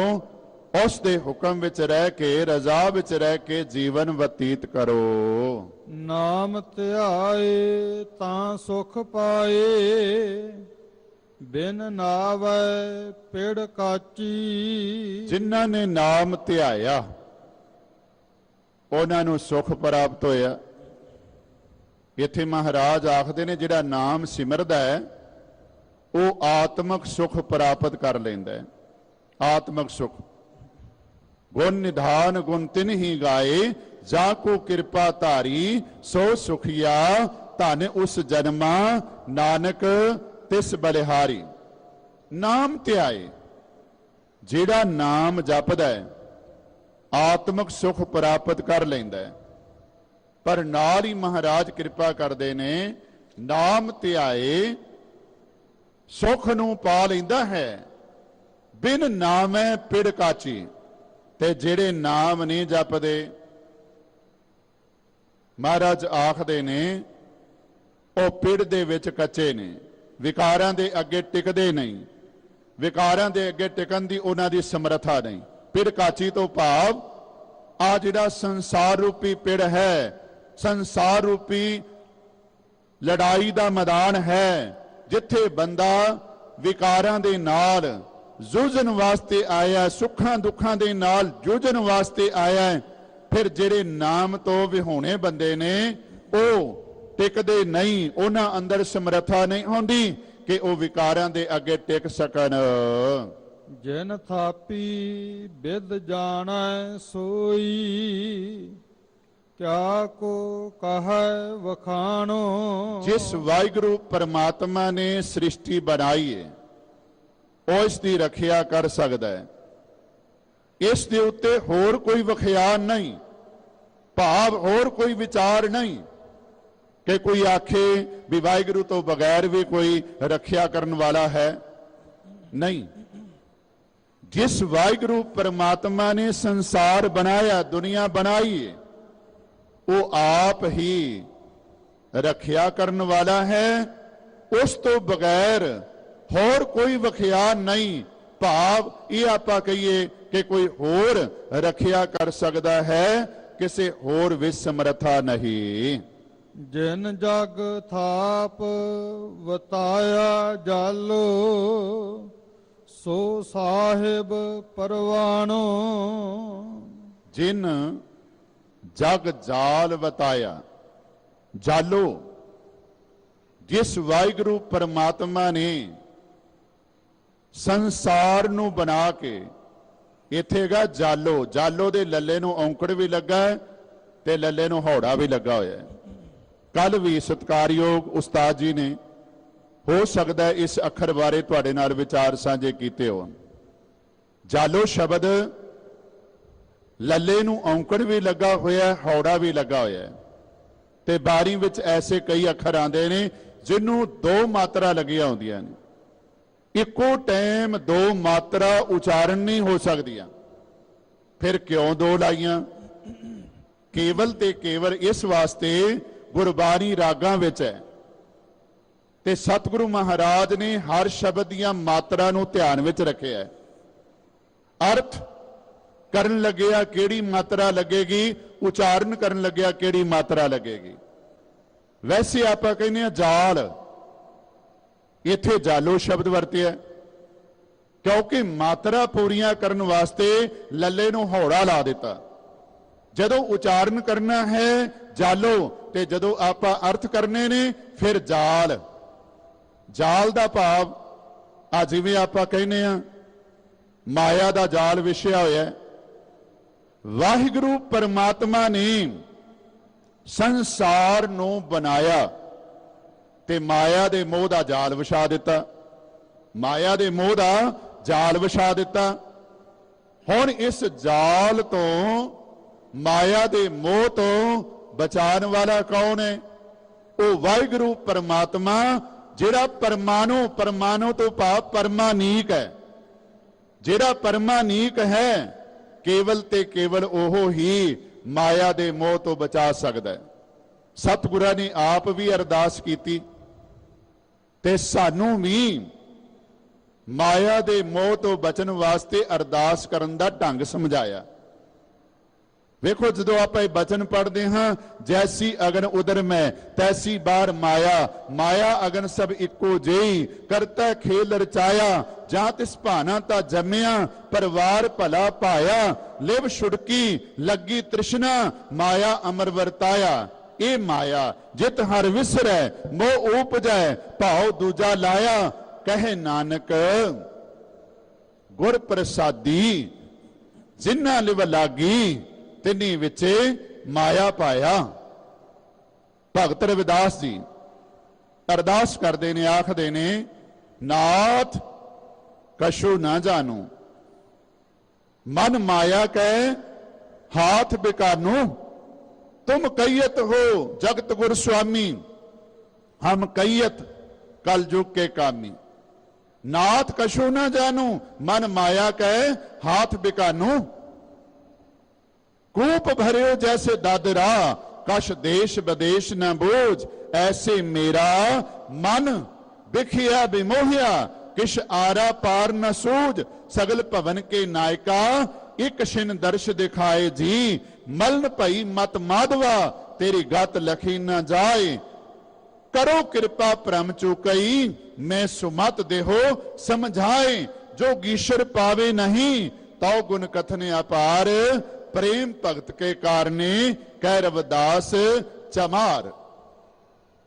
[SPEAKER 1] उस दे हुक्म विच रह के रजा विच रह के जीवन बतीत करो।
[SPEAKER 2] नाम ध्याए तां सुख पाए बिन नावै पिड़ काची।
[SPEAKER 1] जिन्हां ने नाम ध्याया उन्हां नू सुख प्राप्त होया। इत्थे महाराज आखदे ने जिहड़ा नाम सिमरदा है ਉਹ ਆਤਮਿਕ ਸੁਖ ਪ੍ਰਾਪਤ ਕਰ ਲੈਂਦਾ ਹੈ। ਆਤਮਿਕ ਸੁਖ ਗੁਣ ਨਿਧਾਨ ਗੁਣ ਤਿਨ ਹੀ ਗਾਏ, ਜਾ ਕੋ ਕਿਰਪਾ ਧਾਰੀ ਸੋ ਸੁਖੀਆ, ਧਨ ਉਸ ਜਨਮਾ ਨਾਨਕ ਤਿਸ ਬਲਿਹਾਰੀ। ਨਾਮ ਧਿਆਏ, ਜਿਹੜਾ ਨਾਮ ਜਪਦਾ ਹੈ ਆਤਮਿਕ ਸੁਖ ਪ੍ਰਾਪਤ ਕਰ ਲੈਂਦਾ ਹੈ। ਪਰ ਨਾਲ ਹੀ ਮਹਾਰਾਜ ਕਿਰਪਾ ਕਰਦੇ ਨੇ, ਨਾਮ ਧਿਆਏ ਸੁਖ ਨੂੰ ਪਾ ਲੈਂਦਾ ਹੈ, ਬਿਨ ਨਾਮੈ ਪਿੜ ਕਾਚੀ। ਤੇ ਜਿਹੜੇ ਨਾਮ ਨਹੀਂ ਜਪਦੇ, ਮਹਾਰਾਜ ਆਖਦੇ ਨੇ ਉਹ ਪਿੜ ਦੇ ਵਿੱਚ ਕੱਚੇ ਨੇ, ਵਿਕਾਰਾਂ ਦੇ ਅੱਗੇ ਟਿਕਦੇ ਨਹੀਂ, ਵਿਕਾਰਾਂ ਦੇ ਅੱਗੇ ਟਿਕਣ ਦੀ ਉਹਨਾਂ ਦੀ ਸਮਰੱਥਾ ਨਹੀਂ। ਪਿੜ ਕਾਚੀ ਤੋਂ ਭਾਵ ਆ ਜਿਹੜਾ ਸੰਸਾਰ ਰੂਪੀ ਪਿੜ ਹੈ, ਸੰਸਾਰ ਰੂਪੀ ਲੜਾਈ ਦਾ ਮੈਦਾਨ ਹੈ, ਜਿੱਥੇ ਬੰਦਾ ਵਿਕਾਰਾਂ ਦੇ ਨਾਲ ਜੂਝਣ ਵਾਸਤੇ ਆਇਆ, ਸੁੱਖਾਂ ਦੁੱਖਾਂ ਦੇ ਨਾਲ ਜੂਝਣ ਵਾਸਤੇ ਆਇਆ। ਫਿਰ ਜਿਹੜੇ ਨਾਮ ਤੋਂ ਵਿਹੋਣੇ ਬੰਦੇ ਨੇ ਉਹ ਟਿਕਦੇ ਨਹੀਂ, ਉਹਨਾਂ ਅੰਦਰ ਸਮਰੱਥਾ ਨਹੀਂ ਹੁੰਦੀ ਕਿ ਉਹ ਵਿਕਾਰਾਂ ਦੇ ਅੱਗੇ ਟਿਕ ਸਕਣ।
[SPEAKER 2] ਜਿਨ ਥਾਪੀ ਬਿਦ ਜਾਣੈ ਸੋਈ, ਕਿਆ ਕੋ ਕਹੈ ਵਖਾਣੋ।
[SPEAKER 1] ਜਿਸ ਵਾਹਿਗੁਰੂ ਪਰਮਾਤਮਾ ਨੇ ਸ੍ਰਿਸ਼ਟੀ ਬਣਾਈ ਹੈ ਉਹ ਇਸ ਦੀ ਰੱਖਿਆ ਕਰ ਸਕਦਾ ਹੈ। ਇਸ ਦੇ ਉੱਤੇ ਹੋਰ ਕੋਈ ਵਖਿਆਨ ਨਹੀਂ, ਭਾਵ ਹੋਰ ਕੋਈ ਵਿਚਾਰ ਨਹੀਂ ਕਿ ਕੋਈ ਆਖੇ ਵੀ ਵਾਹਿਗੁਰੂ ਤੋਂ ਬਗੈਰ ਵੀ ਕੋਈ ਰੱਖਿਆ ਕਰਨ ਵਾਲਾ ਹੈ। ਨਹੀਂ, ਜਿਸ ਵਾਹਿਗੁਰੂ ਪਰਮਾਤਮਾ ਨੇ ਸੰਸਾਰ ਬਣਾਇਆ, ਦੁਨੀਆ ਬਣਾਈ ਹੈ, ਉਹ ਆਪ ਹੀ ਰੱਖਿਆ ਕਰਨ ਵਾਲਾ ਹੈ। ਉਸ ਤੋਂ ਬਗੈਰ ਹੋਰ ਕੋਈ ਵਖਿਆਨ ਨਹੀਂ, ਭਾਵ ਇਹ ਆਪਾਂ ਕਹੀਏ ਕਿ ਕੋਈ ਹੋਰ ਰੱਖਿਆ ਕਰ ਸਕਦਾ ਹੈ, ਕਿਸੇ ਹੋਰ ਵਿੱਚ ਸਮਰੱਥਾ ਨਹੀਂ।
[SPEAKER 2] ਜਿਨ ਜਗ ਥਾਪ ਵਤਾਇਆ ਜਾਲੋ, ਸੋ ਸਾਹਿਬ ਪਰਵਾਣੋ।
[SPEAKER 1] ਜਿਨ ਜਗ ਜਾਲ ਵਤਾਇਆ, ਜਾਲੋ ਜਿਸ ਵਾਹਿਗੁਰੂ ਪਰਮਾਤਮਾ ਨੇ ਸੰਸਾਰ ਨੂੰ ਬਣਾ ਕੇ, ਇੱਥੇ ਹੈਗਾ ਜਾਲੋ, ਜਾਲੋ ਦੇ ਲੱਲੇ ਨੂੰ ਔਂਕੜ ਵੀ ਲੱਗਾ ਹੈ ਤੇ ਲੱਲੇ ਨੂੰ ਹੌੜਾ ਵੀ ਲੱਗਾ ਹੋਇਆ ਹੈ। ਕੱਲ ਵੀ ਸਤਿਕਾਰਯੋਗ ਉਸਤਾਦ ਜੀ ਨੇ ਹੋ ਸਕਦਾ ਹੈ ਇਸ ਅੱਖਰ ਬਾਰੇ ਤੁਹਾਡੇ ਨਾਲ ਵਿਚਾਰ ਸਾਂਝੇ ਕੀਤੇ ਹੋਣ। ਜਾਲੋ ਸ਼ਬਦ ਲੱਲੇ ਨੂੰ ਔਂਕੜ ਵੀ ਲੱਗਾ ਹੋਇਆ, ਹੌੜਾ ਵੀ ਲੱਗਾ ਹੋਇਆ ਹੈ। ਤੇ ਬਾਰੀ ਵਿੱਚ ਐਸੇ ਕਈ ਅੱਖਰ ਆਉਂਦੇ ਨੇ ਜਿਹਨੂੰ ਦੋ ਮਾਤਰਾ ਲੱਗੀਆਂ ਹੁੰਦੀਆਂ ਨੇ, ਇੱਕੋ ਟਾਈਮ ਦੋ ਮਾਤਰਾ ਉਚਾਰਨ ਨਹੀਂ ਹੋ ਸਕਦੀਆਂ। ਫਿਰ ਕਿਉਂ ਦੋ ਲਾਈਆਂ? ਕੇਵਲ ਤੇ ਕੇਵਲ ਇਸ ਵਾਸਤੇ ਗੁਰਬਾਣੀ ਰਾਗਾਂ ਵਿੱਚ ਹੈ ਤੇ ਸਤਿਗੁਰੂ ਮਹਾਰਾਜ ਨੇ ਹਰ ਸ਼ਬਦ ਦੀਆਂ ਮਾਤਰਾ ਨੂੰ ਧਿਆਨ ਵਿੱਚ ਰੱਖਿਆ ਹੈ। ਅਰਥ ਕਰਨ ਲੱਗਿਆ ਕਿਹੜੀ ਮਾਤਰਾ ਲੱਗੇਗੀ, ਉਚਾਰਨ ਕਰਨ ਲੱਗਿਆ ਕਿਹੜੀ ਮਾਤਰਾ ਲੱਗੇਗੀ। ਵੈਸੇ ਆਪਾਂ ਕਹਿੰਦੇ ਆ ਜਾਲ, ਇੱਥੇ ਜਾਲੋ ਸ਼ਬਦ ਵਰਤਿਆ ਕਿਉਂਕਿ ਮਾਤਰਾ ਪੂਰੀਆਂ ਕਰਨ ਵਾਸਤੇ ਲੱਲੇ ਨੂੰ ਹੌੜਾ ਲਾ ਦਿੱਤਾ। ਜਦੋਂ ਉਚਾਰਨ ਕਰਨਾ ਹੈ ਜਾਲੋ, ਤੇ ਜਦੋਂ ਆਪਾਂ ਅਰਥ ਕਰਨੇ ਨੇ ਫਿਰ ਜਾਲ। ਜਾਲ ਦਾ ਭਾਵ ਆ ਜਿਵੇਂ ਆਪਾਂ ਕਹਿੰਦੇ ਆ ਮਾਇਆ ਦਾ ਜਾਲ ਵਿਛਿਆ ਹੋਇਆ। ਵਾਹਿਗੁਰੂ ਪਰਮਾਤਮਾ ਨੇ ਸੰਸਾਰ ਨੂੰ ਬਣਾਇਆ ਤੇ ਮਾਇਆ ਦੇ ਮੋਹ ਦਾ ਜਾਲ ਵਿਛਾ ਦਿੱਤਾ, ਮਾਇਆ ਦੇ ਮੋਹ ਦਾ ਜਾਲ ਵਿਛਾ ਦਿੱਤਾ। ਹੁਣ ਇਸ ਜਾਲ ਤੋਂ, ਮਾਇਆ ਦੇ ਮੋਹ ਤੋਂ ਬਚਾਉਣ ਵਾਲਾ ਕੌਣ ਹੈ? ਉਹ ਵਾਹਿਗੁਰੂ ਪਰਮਾਤਮਾ, ਜਿਹੜਾ ਪਰਮਾਣੂ, ਪਰਮਾਣੂ ਤੋਂ ਭਾਵ ਪਰਮਾਨੀਕ ਹੈ। ਜਿਹੜਾ ਪਰਮਾਨੀਕ ਹੈ ਕੇਵਲ ਤੇ ਕੇਵਲ ਉਹ ਹੀ ਮਾਇਆ ਦੇ ਮੋਹ ਤੋਂ ਬਚਾ ਸਕਦਾ ਹੈ। ਸਤਿਗੁਰਾਂ ਨੇ ਆਪ ਵੀ ਅਰਦਾਸ ਕੀਤੀ ਤੇ ਸਾਨੂੰ ਵੀ ਮਾਇਆ ਦੇ ਮੋਹ ਤੋਂ ਬਚਣ ਵਾਸਤੇ ਅਰਦਾਸ ਕਰਨ ਦਾ ਢੰਗ ਸਮਝਾਇਆ। ਵੇਖੋ ਜਦੋਂ ਆਪਾਂ ਇਹ ਬਚਨ ਪੜ੍ਹਦੇ ਹਾਂ, ਜੈਸੀ ਅਗਨ ਉਦਰ ਮੈਂ ਤੈਸੀ ਬਾਰ ਮਾਇਆ, ਮਾਇਆ ਅਗਨ ਸਭ ਇੱਕੋ ਜਿਹੀ, ਕਰਤਾ ਖੇਲ ਰਚਾਇਆ, ਜਾਂ ਤਿਸ ਭਾਨਾ ਤਾਂ ਜੰਮਿਆ, ਪਰਵਾਰ ਭਲਾ ਪਾਇਆ, ਲਿਵ ਛੁੜਕੀ ਲੱਗੀ ਤ੍ਰਿਸ਼ਨਾ, ਮਾਇਆ ਅਮਰ ਵਰਤਾਇਆ। ਇਹ ਮਾਇਆ ਜਿਤ ਹਰ ਵਿਸਰੈ ਮੋਹ ਉਪਜੈ, ਭਾਉ ਦੂਜਾ ਲਾਇਆ, ਕਹੇ ਨਾਨਕ ਗੁਰ ਪ੍ਰਸਾਦੀ ਜਿਨ੍ਹਾਂ ਲਿਵ ਲਾਗੀ ਤਿਨੀ ਵਿਚੇ ਮਾਇਆ ਪਾਇਆ। ਭਗਤ ਰਵਿਦਾਸ ਜੀ ਅਰਦਾਸ ਕਰਦੇ ਨੇ, ਆਖਦੇ ਨੇ, ਨਾਥ ਕਛੂ ਨਾ ਜਾਣੂ ਮਨ ਮਾਇਆ ਕੈ ਹਾਥ ਬਿਕਾਨੂ तुम कैयत हो जगत गुर स्वामी हम कैयत कल युग के कामी। नाथ कछु न जानू मन माया कह हाथ बिकानू कूप भरियो जैसे दादरा कश देश विदेश न बोझ ऐसे मेरा मन बिखिया बिमोहिया किश आरा पार न सूझ सगल भवन के नायका एक छिन दर्श दिखाए जी मलन भई मत माधवा तेरी गत लखी न जाए करो कृपा परम चुकई मैं सुमत देहो समझाए जो गीश्वर पावे नहीं तो गुण कथन अपार प्रेम भगत के कारणे कह रविदास चमार।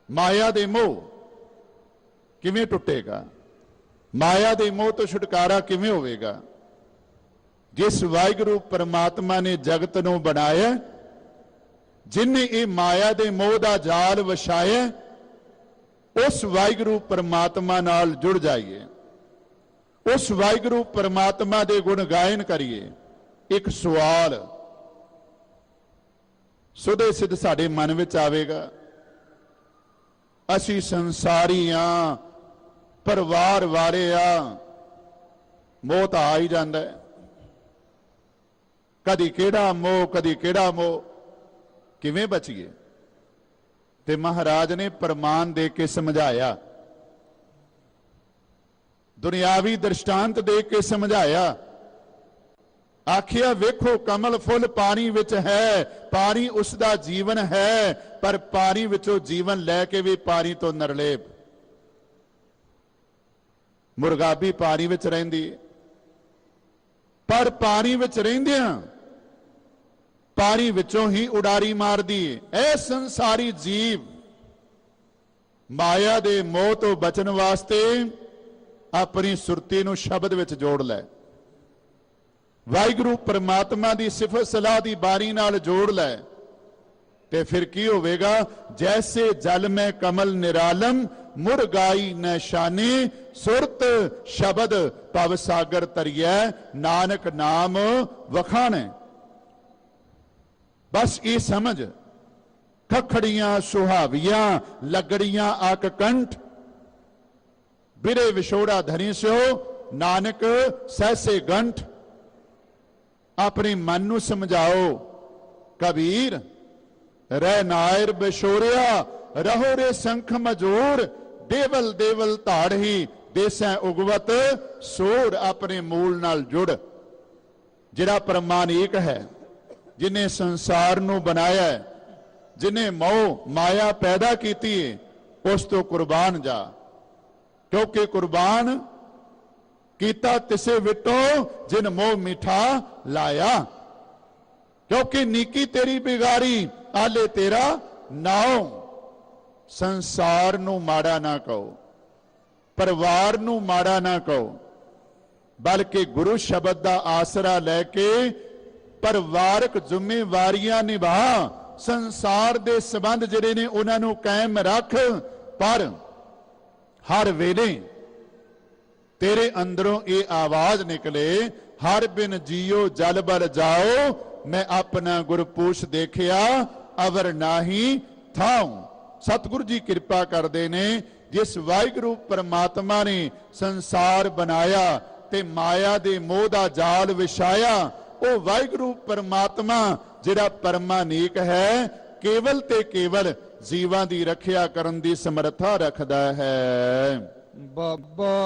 [SPEAKER 1] माया दे मोह किवें टुटेगा, माया दे मोह तो छुटकारा किवें होवेगा? जिस वाहिगुरु परमात्मा ने जगत नूं बनाया, जिन्हें ये माया दे मोह दा जाल वछाया, उस वाहिगुरु परमात्मा नाल जुड़ जाइए, उस वाहिगुरु परमात्मा दे गुण गायन करिए। एक सवाल सुधे सिद्ध साडे मन विच आवेगा, असी संसारी आ, परिवार वाले आ, मोह तां आ ही जांदा है। कदी केड़ा मोह कदी केड़ा मोह, किवें बचिए? ते महाराज ने प्रमाण दे के समझाया, दुनियावी दृष्टांत दे के समझाया। आखिया वेखो कमल फुल पानी विच है, पानी उसका जीवन है, पर पानी विचों जीवन लैके भी पानी तो नरलेप। मुर्गा भी पानी विच रहिंदी, पर पानी विच रहिंदियां पानी विचों ही उडारी मार दी। ऐ संसारी जीव माया दे मोह तो बचन वास्ते अपनी सुरती नूं शब्द विच जोड़ लै, वाहिगुरु परमात्मा दी सिफत सलाह दी बारी नाल जोड़ लै, ते फिर की होवेगा? जैसे जल में कमल निरालम मुरगाई न शाने सुरत शब्द भव सागर तरियै नानक नाम वखाणे। बस ये समझ, खखड़ियां सुहावियां लगड़ियां आक कंठ बिरे विछोड़ा धरी सो नानक सहसे गंठ। अपने मन नूं समझाओ, कबीर रह नायर बिछोरिया रहो रे संख मजूर देवल देवल धाड़ही देसै उगवत सोड़। अपने मूल नाल जुड़, जिहड़ा परमान एक है, जिन्हें संसार नूं बनाया है, जिन्हें मोह माया पैदा की, उस तो कुर्बान जा, क्योंकि कुर्बान कीता तिसे विटो जिन मोह मिठा लाया। क्योंकि नीकी तेरी बिगारी आले तेरा नाओ। संसार नूं माड़ा ना कहो, परिवार नूं माड़ा ना कहो, बल्कि गुरु शब्द का आसरा लैके परिवारक जिम्मेवारियां निभा, संसार दे संबंध जिहड़े ने उन्हां नूं कायम रख। पर हर वेले तेरे अंदरों ये आवाज निकले, हर बिन जियो जल बल जाओ, मैं अपना गुरपूछ देखिया अवर नाही थाऊं। सतगुरु जी कृपा करते ने, जिस वाहिगुरु परमात्मा ने संसार बनाया ते माया दे मोह दा जाल विछाया, वो वाहिगुरु परमात्मा जिहड़ा परमानीक है, केवल ते केवल जीवां दी रखिया करन दी समर्था रखदा है।
[SPEAKER 2] बाबा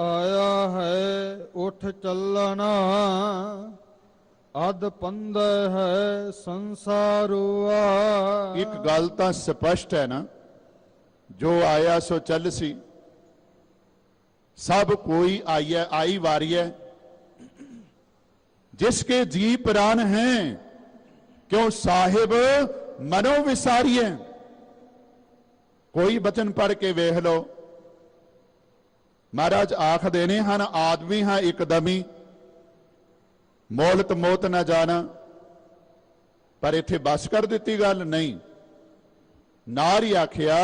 [SPEAKER 2] आया है उठ चलना, अध पंद है संसारुआ।
[SPEAKER 1] एक गल तां स्पष्ट है ना, जो आया सो चल सी, सब कोई आया आई वारी है। जिसके जी प्राण हैं क्यों साहिब मनो विसारिए। कोई बचन पढ़ के वेख लो, ਮਹਾਰਾਜ ਆਖਦੇ ਨੇ ਹਨ ਆਦਮੀ ਹਾਂ ਇੱਕਦਮੀ ਮੌਲਤ ਮੋਤ ਨਾ ਜਾਣਾ। ਪਰ ਇੱਥੇ ਬਸ ਕਰ ਦਿੱਤੀ ਗੱਲ? ਨਹੀਂ। ਨਾਲ ਹੀ ਆਖਿਆ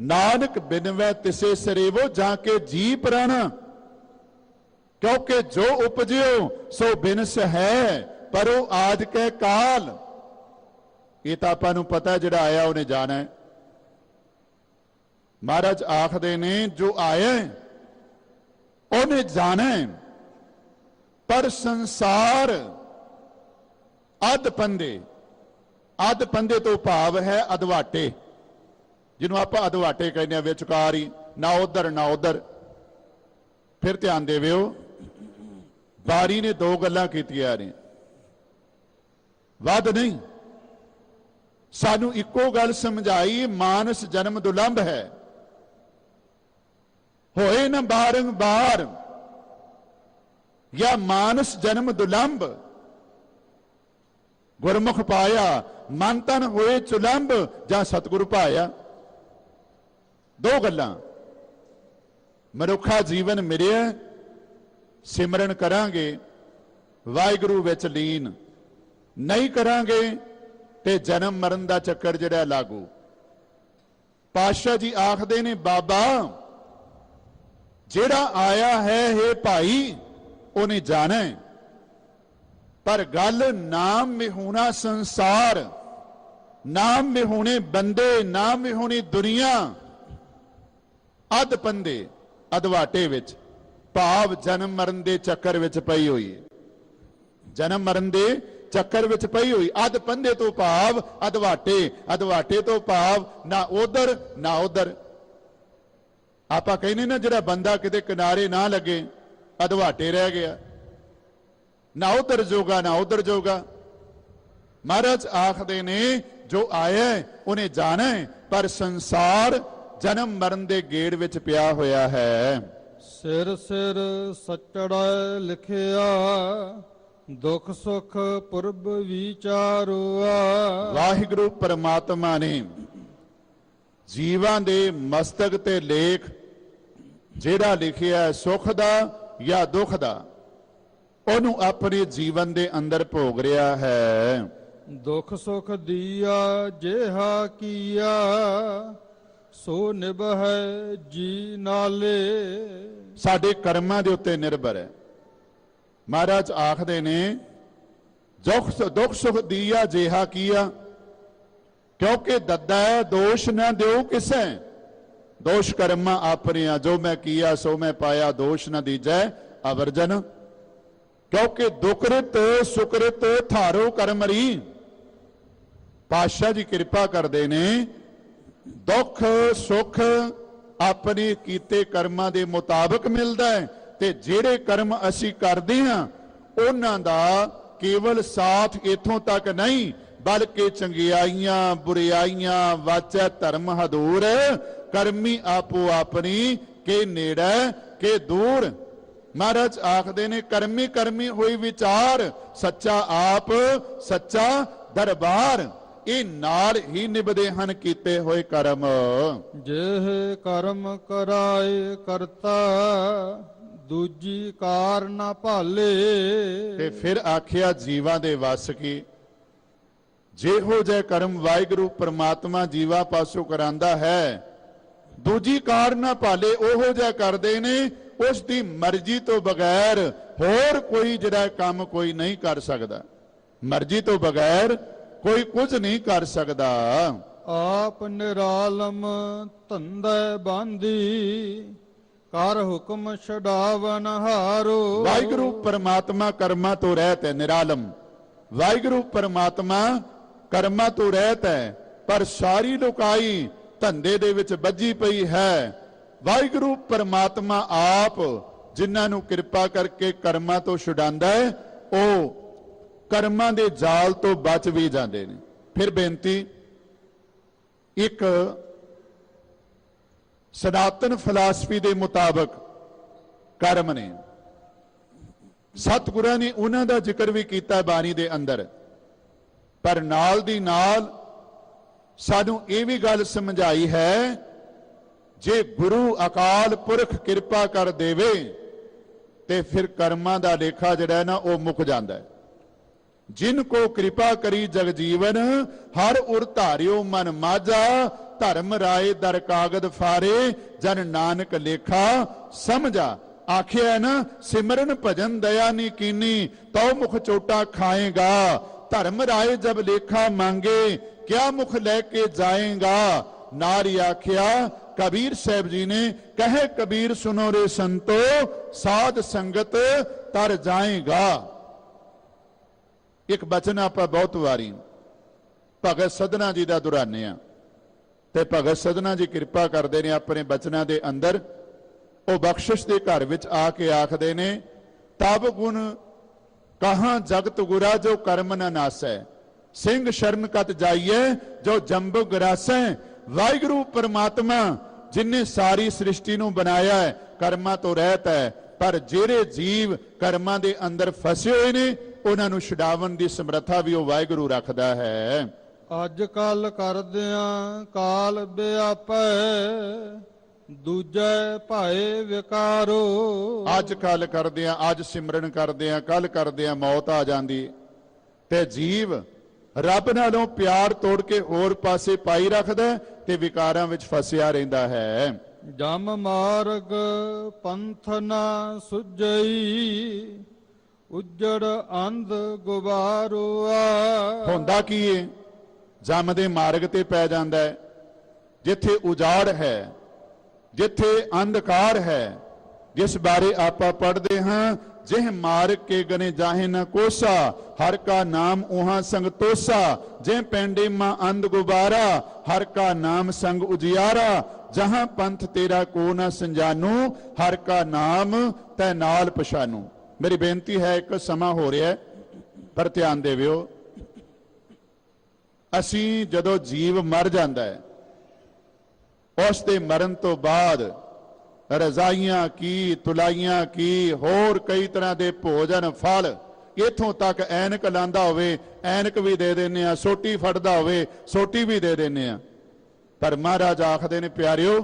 [SPEAKER 1] ਨਾਨਕ ਬਿਨਵੈ ਤਿਸੇ ਸਰੇਵੋ ਜਾਂ ਕੇ ਜੀ ਪ੍ਰਾਣਾ, ਕਿਉਂਕਿ ਜੋ ਉਪਜਿਓ ਸੋ ਬਿਨਸ ਹੈ ਪਰੋ ਆਜ ਕੈ ਕਾਲ। ਇਹ ਤਾਂ ਆਪਾਂ ਨੂੰ ਪਤਾ ਜਿਹੜਾ ਆਇਆ ਉਹਨੇ ਜਾਣਾ ਹੈ। ਮਹਾਰਾਜ ਆਖਦੇ ਨੇ ਜੋ ਆਇਆ ਉਹਨੇ ਜਾਣਾ ਹੈ, ਪਰ ਸੰਸਾਰ ਅੱਧ ਪੰਦੇ ਤੋਂ ਭਾਵ ਹੈ ਅਧਵਾਟੇ, ਜਿਹਨੂੰ ਆਪਾਂ ਅਧਵਾਟੇ ਕਹਿੰਦੇ ਆ, ਵਿਚਕਾਰ ਹੀ, ਨਾ ਉਧਰ ਨਾ ਉਧਰ। ਫਿਰ ਧਿਆਨ ਦੇਵਿਓ, ਬਾਰੀ ਨੇ ਦੋ ਗੱਲਾਂ ਕੀਤੀਆਂ ਨੇ, ਵੱਧ ਨਹੀਂ। ਸਾਨੂੰ ਇੱਕੋ ਗੱਲ ਸਮਝਾਈ, ਮਾਨਸ ਜਨਮ ਦੁਲੰਭ ਹੈ, ਹੋਏ ਨਾ ਬਾਰੰਬਾਰ, ਜਾਂ ਮਾਨਸ ਜਨਮ ਦੁਲੰਭ ਗੁਰਮੁਖ ਪਾਇਆ, ਮਨ ਤਨ ਹੋਏ ਚੁਲੰਭ ਜਾਂ ਸਤਿਗੁਰੂ ਪਾਇਆ। ਦੋ ਗੱਲਾਂ। ਮਨੁੱਖਾ ਜੀਵਨ ਮਿਲਿਆ, ਸਿਮਰਨ ਕਰਾਂਗੇ, ਵਾਹਿਗੁਰੂ ਵਿੱਚ ਲੀਨ ਨਹੀਂ ਕਰਾਂਗੇ ਤੇ ਜਨਮ ਮਰਨ ਦਾ ਚੱਕਰ ਜਿਹੜਾ ਲਾਗੂ। ਪਾਤਸ਼ਾਹ ਜੀ ਆਖਦੇ ਨੇ ਬਾਬਾ ਜਿਹੜਾ ਆਇਆ ਹੈ ਇਹ ਭਾਈ ਉਹਨੇ ਜਾਣਾ ਹੈ, ਪਰ ਗੱਲ ਨਾਮ ਮਿਹੂਣਾ ਸੰਸਾਰ, ਨਾਮ ਮਿਹੂਣੇ ਬੰਦੇ, ਨਾਮ ਮਿਹੂਣੀ ਦੁਨੀਆ ਅੱਧ ਪੰਦੇ ਅਧਵਾਟੇ ਵਿੱਚ, ਭਾਵ ਜਨਮ ਮਰਨ ਦੇ ਚੱਕਰ ਵਿੱਚ ਪਈ ਹੋਈ ਹੈ। ਜਨਮ ਮਰਨ ਦੇ ਚੱਕਰ ਵਿੱਚ ਪਈ ਹੋਈ, ਅੱਧ ਪੰਦੇ ਤੋਂ ਭਾਵ ਅਧਵਾਟੇ, ਅਧਵਾਟੇ ਤੋਂ ਭਾਵ ਨਾ ਉਧਰ ਨਾ ਉਧਰ। ਆਪਾਂ ਕਹਿੰਦੇ ਨਾ ਜਿਹੜਾ ਬੰਦਾ ਕਿਤੇ ਕਿਨਾਰੇ ਨਾ ਲੱਗੇ, ਅਧਵਾਟੇ ਰਹਿ ਗਿਆ, ਨਾ ਉਧਰ ਜੋਗਾ ਨਾ ਉਧਰ ਜੋਗਾ। ਮਹਾਰਾਜ ਆਖਦੇ ਨੇ ਜੋ ਆਇਆ ਉਹਨੇ ਜਾਣਾ, ਪਰ ਸੰਸਾਰ ਜਨਮ ਮਰਨ ਦੇ ਗੇੜ ਵਿੱਚ ਪਿਆ ਹੋਇਆ ਹੈ।
[SPEAKER 2] ਸਿਰ ਸਿਰ ਸਚੜਾ ਲਿਖਿਆ, ਦੁੱਖ ਸੁਖ ਪੁਰਬ ਵਿਚਾਰੁਆ।
[SPEAKER 1] ਵਾਹਿਗੁਰੂ ਪਰਮਾਤਮਾ ਨੇ ਜੀਵਾਂ ਦੇ ਮਸਤਕ ਤੇ ਲੇਖ ਜਿਹੜਾ ਲਿਖਿਆ ਸੁਖ ਦਾ ਜਾਂ ਦੁੱਖ ਦਾ, ਉਹਨੂੰ ਆਪਣੇ ਜੀਵਨ ਦੇ ਅੰਦਰ ਭੋਗ ਰਿਹਾ ਹੈ।
[SPEAKER 2] ਦੁੱਖ ਸੁਖ ਦੀਆ ਜਿਹਾ ਕੀਆ, ਸੋ ਨਿਭੈ ਜੀ ਨਾਲੇ।
[SPEAKER 1] ਸਾਡੇ ਕਰਮਾਂ ਦੇ ਉੱਤੇ ਨਿਰਭਰ ਹੈ। ਮਹਾਰਾਜ ਆਖਦੇ ਨੇ ਦੁੱਖ ਸੁਖ ਦੀਆ ਜਿਹਾ ਕੀਆ, ਕਿਉਂਕਿ ਦੱਦਾ ਦੋਸ਼ ਨਾ ਦਿਓ ਕਿਸੇ, ਦੋਸ਼ ਕਰਮਾਂ ਆਪਣੀਆਂ, ਜੋ ਮੈਂ ਕੀਆ ਸੋ ਮੈਂ ਪਾਇਆ, ਦੋਸ਼ ਨਾ ਦੀਜੈ ਅਵਰਜਨ। ਕਿਉਂਕਿ ਦੁਕ੍ਰਿਤ ਸੁਕ੍ਰਿਤ ਥਾਰੋ ਕਰਮਰੀ। ਪਾਤਸ਼ਾਹ ਜੀ ਕਿਰਪਾ ਕਰਦੇ ਨੇ, ਦੁੱਖ ਸੁੱਖ ਆਪਣੇ ਕੀਤੇ ਕਰਮਾਂ ਦੇ ਮੁਤਾਬਕ ਮਿਲਦਾ ਹੈ, ਤੇ ਜਿਹੜੇ ਕਰਮ ਅਸੀਂ ਕਰਦੇ ਹਾਂ ਉਹਨਾਂ ਦਾ ਕੇਵਲ ਸਾਥ ਇਥੋਂ ਤੱਕ ਨਹੀਂ, ਬਲਕਿ ਚੰਗਿਆਈਆਂ ਬੁਰਿਆਈਆਂ ਵਾਚੈ ਧਰਮ ਹਦੂਰ, ਕਰਮੀ ਆਪੋ ਆਪਣੀ ਕੇ ਨੇੜੇ ਕੇ ਦੂਰ। ਮਹਾਰਾਜ ਆਖਦੇ ਨੇ ਕਰਮੀ ਕਰਮੀ ਹੋਈ ਵਿਚਾਰ, ਸੱਚਾ ਆਪ ਸੱਚਾ ਦਰਬਾਰ। ਇਹ ਨਾਲ ਹੀ ਨਿਭਦੇ ਹਨ ਕੀਤੇ ਹੋਏ ਕਰਮ।
[SPEAKER 2] ਜਿਹ ਕਰਮ ਕਰਾਏ ਕਰਤਾ, ਦੂਜੀ ਕਾਰ ਨਾ ਭਾਲੇ।
[SPEAKER 1] ਤੇ ਫਿਰ ਆਖਿਆ ਜੀਵਾਂ ਦੇ ਵਸ ਕੀ, ਜਿਹੋ ਜਿਹੇ ਕਰਮ ਵਾਹਿਗੁਰੂ ਪਰਮਾਤਮਾ ਜੀਵਾ ਪਾਸੋਂ ਕਰਾਂਦਾ ਹੈ, ਦੂਜੀ ਕਾਰ ਨਾ ਭਾਲੇ। ਉਹੋ ਜਿਹਾ ਕਰਦੇ ਨੇ ਉਸ ਦੀ ਮਰਜ਼ੀ ਤੋਂ ਬਗੈਰ ਹੋਰ ਕੋਈ ਜਿਹੜਾ ਕੰਮ ਕੋਈ ਨਹੀਂ ਕਰ ਸਕਦਾ। ਮਰਜ਼ੀ ਤੋਂ ਬਗੈਰ ਕੋਈ ਕੁਝ ਨਹੀਂ ਕਰ ਸਕਦਾ।
[SPEAKER 2] ਆਪ ਨਿਰਾਲਮ ਧੰਦੇ ਬਾਂਧੀ, ਕਰ ਹੁਕਮ ਛਡਾਵਨ ਹਾਰੋ।
[SPEAKER 1] ਵਾਹਿਗੁਰੂ ਪਰਮਾਤਮਾ ਕਰਮਾਂ ਤੋਂ ਰਹਿਤ ਹੈ, ਨਿਰਾਲਮ। ਵਾਹਿਗੁਰੂ ਪਰਮਾਤਮਾ ਕਰਮਾਂ ਤੋਂ ਰਹਿਤ ਹੈ, ਪਰ ਸਾਰੀ ਲੋਕਾਈ ਧੰਦੇ ਦੇ ਵਿੱਚ ਬੱਝੀ ਪਈ ਹੈ। ਵਾਹਿਗੁਰੂ ਪਰਮਾਤਮਾ ਆਪ ਜਿਨ੍ਹਾਂ ਨੂੰ ਕਿਰਪਾ ਕਰਕੇ ਕਰਮਾਂ ਤੋਂ ਛੁਡਾਉਂਦਾ ਹੈ, ਉਹ ਕਰਮਾਂ ਦੇ ਜਾਲ ਤੋਂ ਬਚ ਵੀ ਜਾਂਦੇ ਨੇ। ਫਿਰ ਬੇਨਤੀ, ਇੱਕ ਸਨਾਤਨ ਫਿਲਾਸਫੀ ਦੇ ਮੁਤਾਬਕ ਕਰਮ ਨੇ, ਸਤਿਗੁਰਾਂ ਨੇ ਉਹਨਾਂ ਦਾ ਜ਼ਿਕਰ ਵੀ ਕੀਤਾ ਬਾਣੀ ਦੇ ਅੰਦਰ, ਪਰ ਨਾਲ ਦੀ ਨਾਲ ਸਾਨੂੰ ਇਹ ਵੀ ਗੱਲ ਸਮਝਾਈ ਹੈ, ਜੇ ਗੁਰੂ ਅਕਾਲ ਪੁਰਖ ਕਿਰਪਾ ਕਰ ਦੇਵੇ ਤੇ ਫਿਰ ਕਰਮਾਂ ਦਾ ਲੇਖਾ ਜਿਹੜਾ ਨਾ ਉਹ ਮੁੱਕ ਜਾਂਦਾ ਹੈ। ਜਿਨ ਕੋ ਕਿਰਪਾ ਕਰੀ ਜਗ ਜੀਵਨ, ਹਰ ਉਰ ਧਾਰਿਓ ਮਨ ਮਾਝਾ, ਧਰਮ ਰਾਏ ਦਰ ਕਾਗਦ ਫਾਰੇ, ਜਨ ਨਾਨਕ ਲੇਖਾ ਸਮਝਾ। ਆਖਿਆ ਨਾ ਸਿਮਰਨ ਭਜਨ ਦਇਆ ਨੀ ਕੀਨੀ, ਤਉ ਮੁਖ ਚੋਟਾ ਖਾਏਗਾ। ਧਰਮ ਰਾਏ ਜਬ ਲੇਖਾ ਮੰਗੇ, ਕਿਆ ਮੁਖ ਲੈ ਕੇ ਜਾਏਗਾ। ਨਾਰੀ ਆਖਿਆ कबीर साहब जी ने, कहे कबीर सुनो रे संतो, साध संगत तर जाएगा। एक बचन आप बहुत वारी भगत सदना जी का दुहराने आ, ते भगत सदना जी कृपा करते ने अपने बचना के अंदर। वो बख्शिश के घर विच आके आखदे ने, तब गुण कहां जगत गुरा जो कर्म न नासै, सिंह शरण कत जाइए जो जंब ग्रासै। वाहिगुरु परमात्मा जिन्हें सारी सृष्टि नूं बनाया है, कर्मां तो रहत है, पर ਜਿਹੜੇ जीव कर्मां दे अंदर फसे हुए ने उन्हां नूं छुडावन दी समर्था भी ਉਹ ਵਾਹਿਗੁਰੂ ਰੱਖਦਾ ਹੈ।
[SPEAKER 2] ਅੱਜ ਕੱਲ ਕਰਦਿਆਂ ਕਾਲ ਵਿਆਪੈ, ਦੂਜੇ ਭਾਏ ਵਿਕਾਰੋ।
[SPEAKER 1] ਅੱਜ ਕੱਲ ਕਰਦਿਆਂ, ਅੱਜ ਸਿਮਰਨ ਕਰਦਿਆਂ, ਕੱਲ ਕਰਦਿਆਂ ਮੌਤ ਆ ਜਾਂਦੀ ਤੇ ਜੀਵ ਰੱਬ ਨਾਲੋਂ ਪਿਆਰ ਤੋੜ ਕੇ ਹੋਰ ਪਾਸੇ ਪਾਈ ਰੱਖਦਾ ਤੇ ਵਿਕਾਰਾਂ ਵਿੱਚ ਫਸਿਆ ਰਹਿੰਦਾ ਹੈ।
[SPEAKER 2] ਜਮ ਮਾਰਗ ਪੰਥ ਨਾ ਸੁਝਈ, ਉਜੜ ਅੰਧ ਗੁਬਾਰੋਆ।
[SPEAKER 1] ਹੁੰਦਾ ਕੀ ਏ, ਜਮ ਦੇ ਮਾਰਗ ਤੇ ਪੈ ਜਾਂਦਾ ਹੈ। ਜਿੱਥੇ ਉਜਾੜ ਹੈ, ਜਿੱਥੇ ਅੰਧਕਾਰ ਹੈ, ਜਿਸ ਬਾਰੇ ਆਪਾਂ ਪੜ੍ਹਦੇ ਹਾਂ, जिह मार्ग के गने जाहे न कोसा, हर का नाम उहा संग तोसा। जे पेंडे मां अंध गुबारा, हर का नाम संग उजियारा। जहां पंथ तेरा को न संजानू, हर का नाम तै नाल पछानू। मेरी बेनती है, एक समा हो रहा है पर ध्यान देवियो, असी जदों जीव मर जाता है, उस दे मरण तो बाद रजाइयां की, तुलाइयां की, होर कई तरह के भोजन फल, इथों तक ऐनक लांदा होवे ऐनक भी दे देने आ, सोटी फड़दा होवे सोटी भी दे देने आ। पर महाराज आखदे ने, प्यारिओ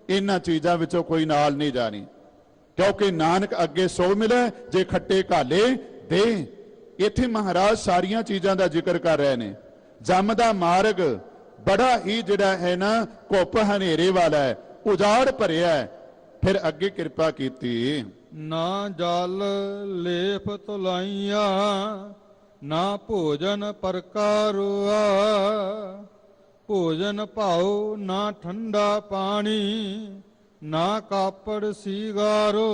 [SPEAKER 1] इन्हां चीज़ां विचों कोई नाल नहीं जानी, क्योंकि नानक अगे सो मिले जे खट्टे घाले दे। इत्थे महाराज सारियां चीज़ां दा जिक्र कर रहे ने। जम दा मार्ग बड़ा ही जिहड़ा है ना घुप हनेरे वाला है, उजाड़ भरिया है। फिर अगे कृपा कीती,
[SPEAKER 2] ना जल लेप तुलाइया, ना भोजन परकारुआ। भोजन भाओ ना ठंडा पानी, ना कापड़ सीगारो।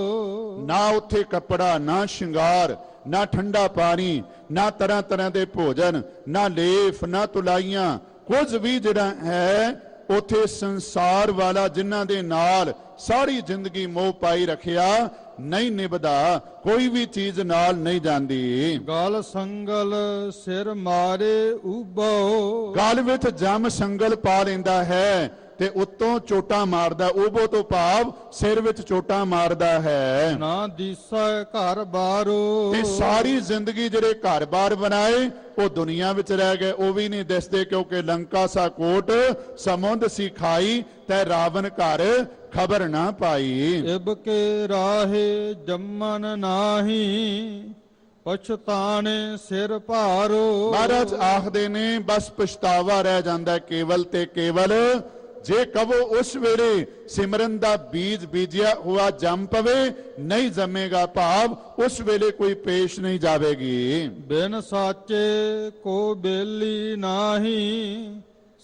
[SPEAKER 1] ना उथे कपड़ा, ना श्रृंगार, ना ठंडा पानी, ना तरह तरह के भोजन, ना लेफ, ना तुलाइयां, कुछ भी जिहड़ा है उथे संसार वाला जिन्हां दे नाल सारी जिंदगी मोह पाई रखिया नहीं निभदा, कोई भी चीज नाल नहीं जाती।
[SPEAKER 2] गल संगल सिर मारे उबो।
[SPEAKER 1] गल विच जम संगल पा लेंदा है ते उत्तों चोटा मारदा, उबो तो भाव सिर विच चोटा मारदा है।
[SPEAKER 2] ना दिसै घर बारो।
[SPEAKER 1] ते सारी जिंदगी जिहड़े घर बार बनाए वो दुनिया विच रह गए, वो भी नहीं दिसदे, क्योंकि लंका सा कोट समुंद सी खाई, ते रावण घर खबर ना पाई।
[SPEAKER 2] इब के राहे जम्मन नाही, पछताने सिर भारो।
[SPEAKER 1] महाराज आखदे ने बस पछतावा रह जांदा केवल ते केवल जे कवो उस वेले सिमरन दा बीज बीजिया हुआ जम पवे, नहीं जमेगा, भाव उस वेले कोई पेश नहीं जावेगी।
[SPEAKER 2] बिन साचे को बेली नाही,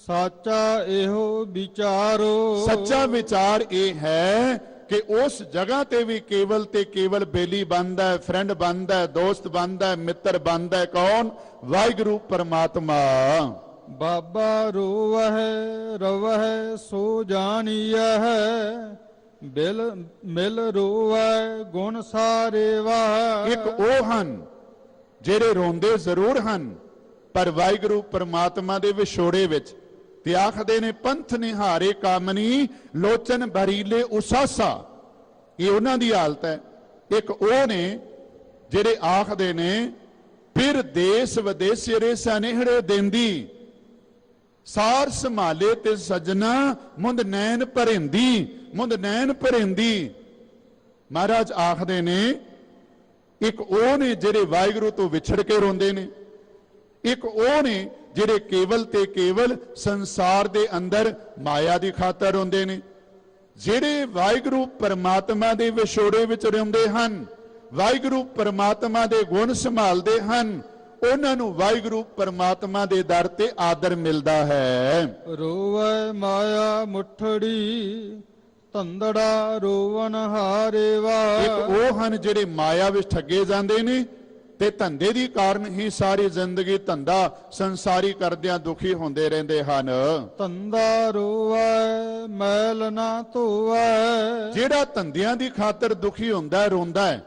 [SPEAKER 2] साचा एहो विचारो।
[SPEAKER 1] सच्चा विचार ये है कि उस जगह ते भी केवल ते केवल बेली बनता है, फ्रेंड बनता है, दोस्त बनता है, मित्र बनता है। कौन? वाहिगुरु परमात्मा।
[SPEAKER 2] बाबा रोवह रवह सो जानियह, बिल मिल रोवह गुण सारे वाह।
[SPEAKER 1] एक ਉਹ ਹਨ ਜਿਹੜੇ ਰੋਂਦੇ ਜ਼ਰੂਰ ਹਨ, ਪਰ ਵਾਹਿਗੁਰੂ ਪਰਮਾਤਮਾ ਦੇ ਵਿਛੋੜੇ ਵਿੱਚ ਤੇ ਆਖਦੇ ਨੇ ਪੰਥ ਨਿਹਾਰੇ ਕਾਮਨੀ, ਲੋਚਨ ਭਰੀਲੇ ਉਸਾਸਾ। ਇਹ ਉਹਨਾਂ ਦੀ ਹਾਲਤ ਹੈ। ਇੱਕ ਉਹ ਨੇ ਜਿਹੜੇ ਆਖਦੇ ਨੇ ਫਿਰ ਦੇਸ ਵਿਦੇਸ ਰੇ ਸਨੇਹੜੇ ਦੇਂਦੀ, ਸਾਰ ਸੰਭਾਲੇ ਤੇ ਸਜਣਾ ਮੁੰਦ ਨੈਣ ਭਰਿੰਦੀ। ਮਹਾਰਾਜ ਆਖਦੇ ਨੇ ਇੱਕ ਉਹ ਨੇ ਜਿਹੜੇ ਵਾਹਿਗੁਰੂ ਤੋਂ ਵਿਛੜ ਕੇ ਰੋਂਦੇ ਨੇ, ਇੱਕ ਉਹ ਨੇ ਜਿਹੜੇ ਕੇਵਲ ਤੇ ਕੇਵਲ ਸੰਸਾਰ ਦੇ ਅੰਦਰ ਮਾਇਆ ਦੀ ਖਾਤਰ ਰੋਂਦੇ ਨੇ। ਜਿਹੜੇ ਵਾਹਿਗੁਰੂ ਪਰਮਾਤਮਾ ਦੇ ਵਿਛੋੜੇ ਵਿੱਚ ਰੋਂਦੇ ਹਨ, ਵਾਹਿਗੁਰੂ ਪਰਮਾਤਮਾ ਦੇ ਗੁਣ ਸੰਭਾਲਦੇ ਹਨ, ਉਹਨਾਂ ਨੂੰ ਵਾਹਿਗੁਰੂ ਪਰਮਾਤਮਾ ਦੇ ਦਰ ਤੇ ਆਦਰ ਮਿਲਦਾ ਹੈ।
[SPEAKER 2] ਰੋਵੈ ਮਾਇਆ ਮੁਠੜੀ ਧੰਦੜਾ ਰੋਵਨ ਹਾਰੇਵਾ।
[SPEAKER 1] ਇੱਕ ਉਹ ਹਨ ਜਿਹੜੇ ਮਾਇਆ ਵਿੱਚ ਠੱਗੇ ਜਾਂਦੇ ਨੇ ਤੇ ਧੰਦੇ ਦੀ ਕਾਰਨ ਹੀ ਸਾਰੀ ਜ਼ਿੰਦਗੀ ਧੰਦਾ ਸੰਸਾਰੀ ਕਰਦਿਆਂ ਦੁਖੀ ਹੁੰਦੇ ਰਹਿੰਦੇ ਹਨ।
[SPEAKER 2] ਧੰਦਾ ਰੋਵੈ ਮੈਲ ਨਾ ਧੋਵੈ।
[SPEAKER 1] ਜਿਹੜਾ ਧੰਦਿਆਂ ਦੀ ਖਾਤਰ ਦੁਖੀ ਹੁੰਦਾ ਹੈ, ਰੋਂਦਾ ਹੈ,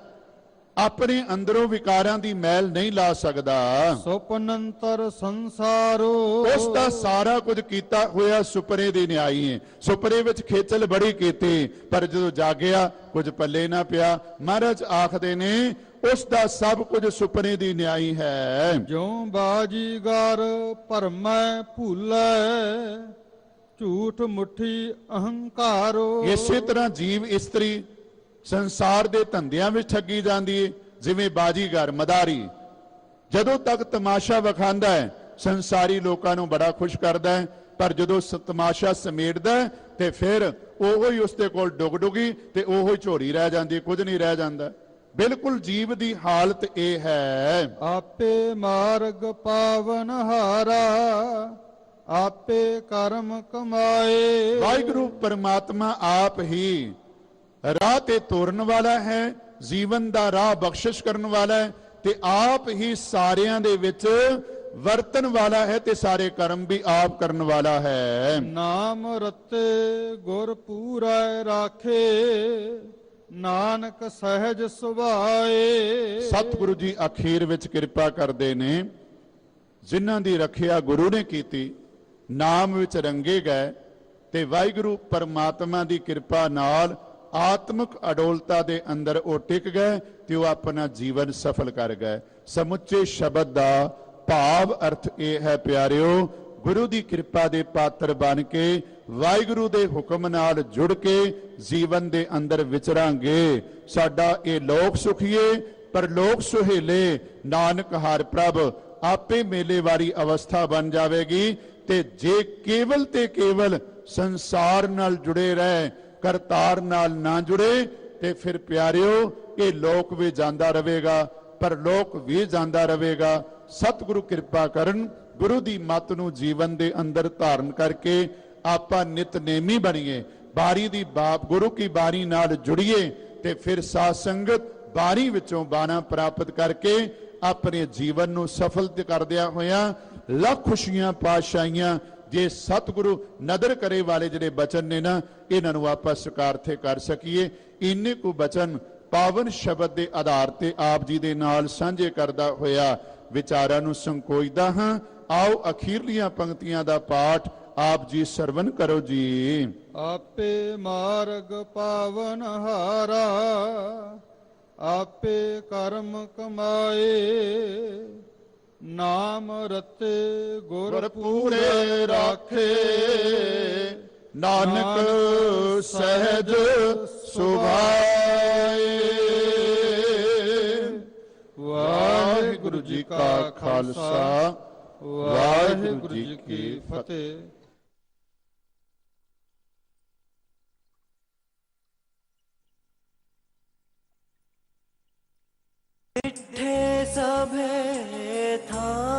[SPEAKER 1] ਆਪਣੇ ਅੰਦਰੋਂ ਵਿਕਾਰਾਂ ਦੀ ਮੈਲ ਨਹੀਂ ਲਾ ਸਕਦਾ।
[SPEAKER 2] ਸੁਪਨੰਤਰ ਸੰਸਾਰੋ।
[SPEAKER 1] ਉਸ ਦਾ ਸਾਰਾ ਕੁਝ ਕੀਤਾ ਹੋਇਆ ਸੁਪਨੇ ਦੀ ਨਿਆਈ ਹੈ। ਸੁਪਨੇ ਵਿੱਚ ਖੇਚਲ ਬੜੀ ਕੀਤੀ, ਪਰ ਜਦੋਂ ਜਾਗਿਆ ਕੁਝ ਪੱਲੇ ਨਾ ਪਿਆ। ਮਹਾਰਾਜ ਆਖਦੇ ਨੇ ਉਸ ਦਾ ਸਭ ਕੁਝ ਸੁਪਨੇ ਦੀ ਨਿਆਈ ਹੈ।
[SPEAKER 2] ਜਿਉ ਬਾਜੀਗਰ ਭਰਮੈ ਭੂਲੈ ਝੂਠ ਮੁੱਠੀ ਅਹੰਕਾਰੋ।
[SPEAKER 1] ਇਸੇ ਤਰ੍ਹਾਂ ਜੀਵ ਇਸਤਰੀ ਸੰਸਾਰ ਦੇ ਧੰਦਿਆਂ ਵਿੱਚ ਠੱਗੀ ਜਾਂਦੀ ਹੈ। ਜਿਵੇਂ ਬਾਜੀਗਰ ਮਦਾਰੀ ਜਦੋਂ ਤੱਕ ਤਮਾਸ਼ਾ ਵਿਖਾਉਂਦਾ ਹੈ, ਸੰਸਾਰੀ ਲੋਕਾਂ ਨੂੰ ਬੜਾ ਖੁਸ਼ ਕਰਦਾ ਹੈ, ਪਰ ਜਦੋਂ ਤਮਾਸ਼ਾ ਸਮੇਟਦਾ ਹੈ ਤੇ ਫਿਰ ਉਹੋ ਹੀ ਉਸਦੇ ਕੋਲ ਡੁਗਡੁਗੀ ਤੇ ਉਹੋ ਹੀ ਝੋਰੀ ਰਹਿ ਜਾਂਦੀ, ਕੁਝ ਨਹੀਂ ਰਹਿ ਜਾਂਦਾ। ਬਿਲਕੁਲ ਜੀਵ ਦੀ ਹਾਲਤ ਇਹ ਹੈ।
[SPEAKER 2] ਆਪੇ ਮਾਰਗ ਪਾਵਨ ਹਾਰਾ ਆਪੇ ਕਰਮ ਕਮਾਏ।
[SPEAKER 1] ਵਾਹਿਗੁਰੂ ਪਰਮਾਤਮਾ ਆਪ ਹੀ ਰਾਹ ਤੇ ਤੋਰਨ ਵਾਲਾ ਹੈ, ਜੀਵਨ ਦਾ ਰਾਹ ਬਖਸ਼ਿਸ਼ ਕਰਨ ਵਾਲਾ ਹੈ ਤੇ ਆਪ ਹੀ ਸਾਰਿਆਂ ਦੇ ਵਿੱਚ ਵਰਤਨ ਵਾਲਾ ਹੈ ਤੇ ਸਾਰੇ ਕਰਮ ਵੀ ਆਪ ਕਰਨ ਵਾਲਾ ਹੈ।
[SPEAKER 2] ਨਾਮ ਰਤੇ ਗੁਰ ਪੂਰੈ ਰਾਖੇ ਨਾਨਕ ਸਹਿਜ ਸੁਭਾਏ।
[SPEAKER 1] ਸਤਿਗੁਰੂ ਜੀ ਅਖੀਰ ਵਿੱਚ ਕਿਰਪਾ ਕਰਦੇ ਨੇ, ਜਿਨ੍ਹਾਂ ਦੀ ਰੱਖਿਆ ਗੁਰੂ ਨੇ ਕੀਤੀ, ਨਾਮ ਵਿੱਚ ਰੰਗੇ ਗਏ ਤੇ ਵਾਹਿਗੁਰੂ ਪਰਮਾਤਮਾ ਦੀ ਕਿਰਪਾ ਨਾਲ ਆਤਮਿਕ ਅਡੋਲਤਾ ਦੇ ਅੰਦਰ ਉਹ ਟਿਕ ਗਏ ਤੇ ਉਹ ਆਪਣਾ ਜੀਵਨ ਸਫਲ ਕਰ ਗਏ। ਸਮੁੱਚੇ ਸ਼ਬਦ ਦਾ ਭਾਵ ਅਰਥ ਇਹ ਹੈ ਪਿਆਰਿਓ, ਗੁਰੂ ਦੀ ਕਿਰਪਾ ਦੇ ਪਾਤਰ ਬਣ ਕੇ ਵਾਹਿਗੁਰੂ ਦੇ ਹੁਕਮ ਨਾਲ ਜੁੜ ਕੇ ਜੀਵਨ ਦੇ ਅੰਦਰ ਵਿਚਰਾਂਗੇ। ਸਾਡਾ ਇਹ ਲੋਕ ਸੁਖੀਏ ਪਰ ਲੋਕ ਸੁਹੇਲੇ, ਨਾਨਕ ਹਰਿ ਪ੍ਰਭ ਆਪੇ ਮੇਲੇ ਵਾਲੀ ਅਵਸਥਾ ਬਣ ਜਾਵੇਗੀ। ਤੇ ਜੇ ਕੇਵਲ ਤੇ ਕੇਵਲ ਸੰਸਾਰ ਨਾਲ ਜੁੜੇ ਰਹੇ, ਕਰਤਾਰ ਨਾਲ ਨਾ ਜੁੜੇ, ਤੇ ਫਿਰ ਪਿਆਰਿਓ ਇਹ ਲੋਕ ਵੀ ਜਾਂਦਾ ਰਹੇਗਾ ਪਰ ਲੋਕ ਵੀ ਜਾਂਦਾ ਰਹੇਗਾ। ਸਤਿਗੁਰੂ ਕਿਰਪਾ ਕਰਨ, ਗੁਰੂ ਦੀ ਮੱਤ ਨੂੰ ਜੀਵਨ ਦੇ ਅੰਦਰ ਧਾਰਨ ਕਰਕੇ ਆਪਾਂ ਨਿਤਨੇਮੀ ਬਣੀਏ, ਬਾਰੀ ਦੀ ਗੁਰੂ ਕੀ ਬਾਰੀ ਨਾਲ ਜੁੜੀਏ ਤੇ ਫਿਰ ਸਾਧ ਸੰਗਤ ਬਾਰੀ ਵਿੱਚੋਂ ਬਾਣਾ ਪ੍ਰਾਪਤ ਕਰਕੇ ਆਪਣੇ ਜੀਵਨ ਨੂੰ ਸਫਲ ਕਰਦਿਆਂ ਹੋਇਆਂ ਲੱਖ ਖੁਸ਼ੀਆਂ ਪਾਤਸ਼ਾਹੀਆਂ ਜੇ ਸਤਿਗੁਰੂ ਨਦਰ ਕਰੇ ਵਾਲੇ ਜਿਹੜੇ ਬਚਨ ਨੇ ਨਾ, ਇਹਨਾਂ ਨੂੰ ਆਪਾਂ ਸਕਾਰਥੇ ਕਰ ਸਕੀਏ। ਇੰਨੇ ਕੁ ਬਚਨ ਪਾਵਨ ਸ਼ਬਦ ਦੇ ਆਧਾਰ ਤੇ ਆਪ ਜੀ ਦੇ ਨਾਲ ਸਾਂਝੇ ਕਰਦਾ ਹੋਇਆ ਵਿਚਾਰਾਂ ਨੂੰ ਸੰਕੋਚਦਾ ਹਾਂ। ਆਓ ਅਖੀਰਲੀਆਂ ਪੰਕਤੀਆਂ ਦਾ ਪਾਠ ਆਪ ਜੀ ਸਰਵਨ ਕਰੋ ਜੀ।
[SPEAKER 2] ਆਪੇ ਮਾਰਗ ਪਾਵਨ ਹਾਰਾ ਆਪੇ ਕਰਮ ਕਮਾਏ ਨਾਮ ਰਤੇ ਗੁਰ ਪੂਰੇ ਰਾਖੇ ਨਾਨਕ ਸਹਿਜ ਸੁਭਾਏ। ਵਾਹਿਗੁਰੂ ਜੀ ਕਾ ਖਾਲਸਾ ਵਾਹਿਗੁਰੂ ਜੀ ਕੀ ਫਤਿਹ।
[SPEAKER 3] मिठे सभे था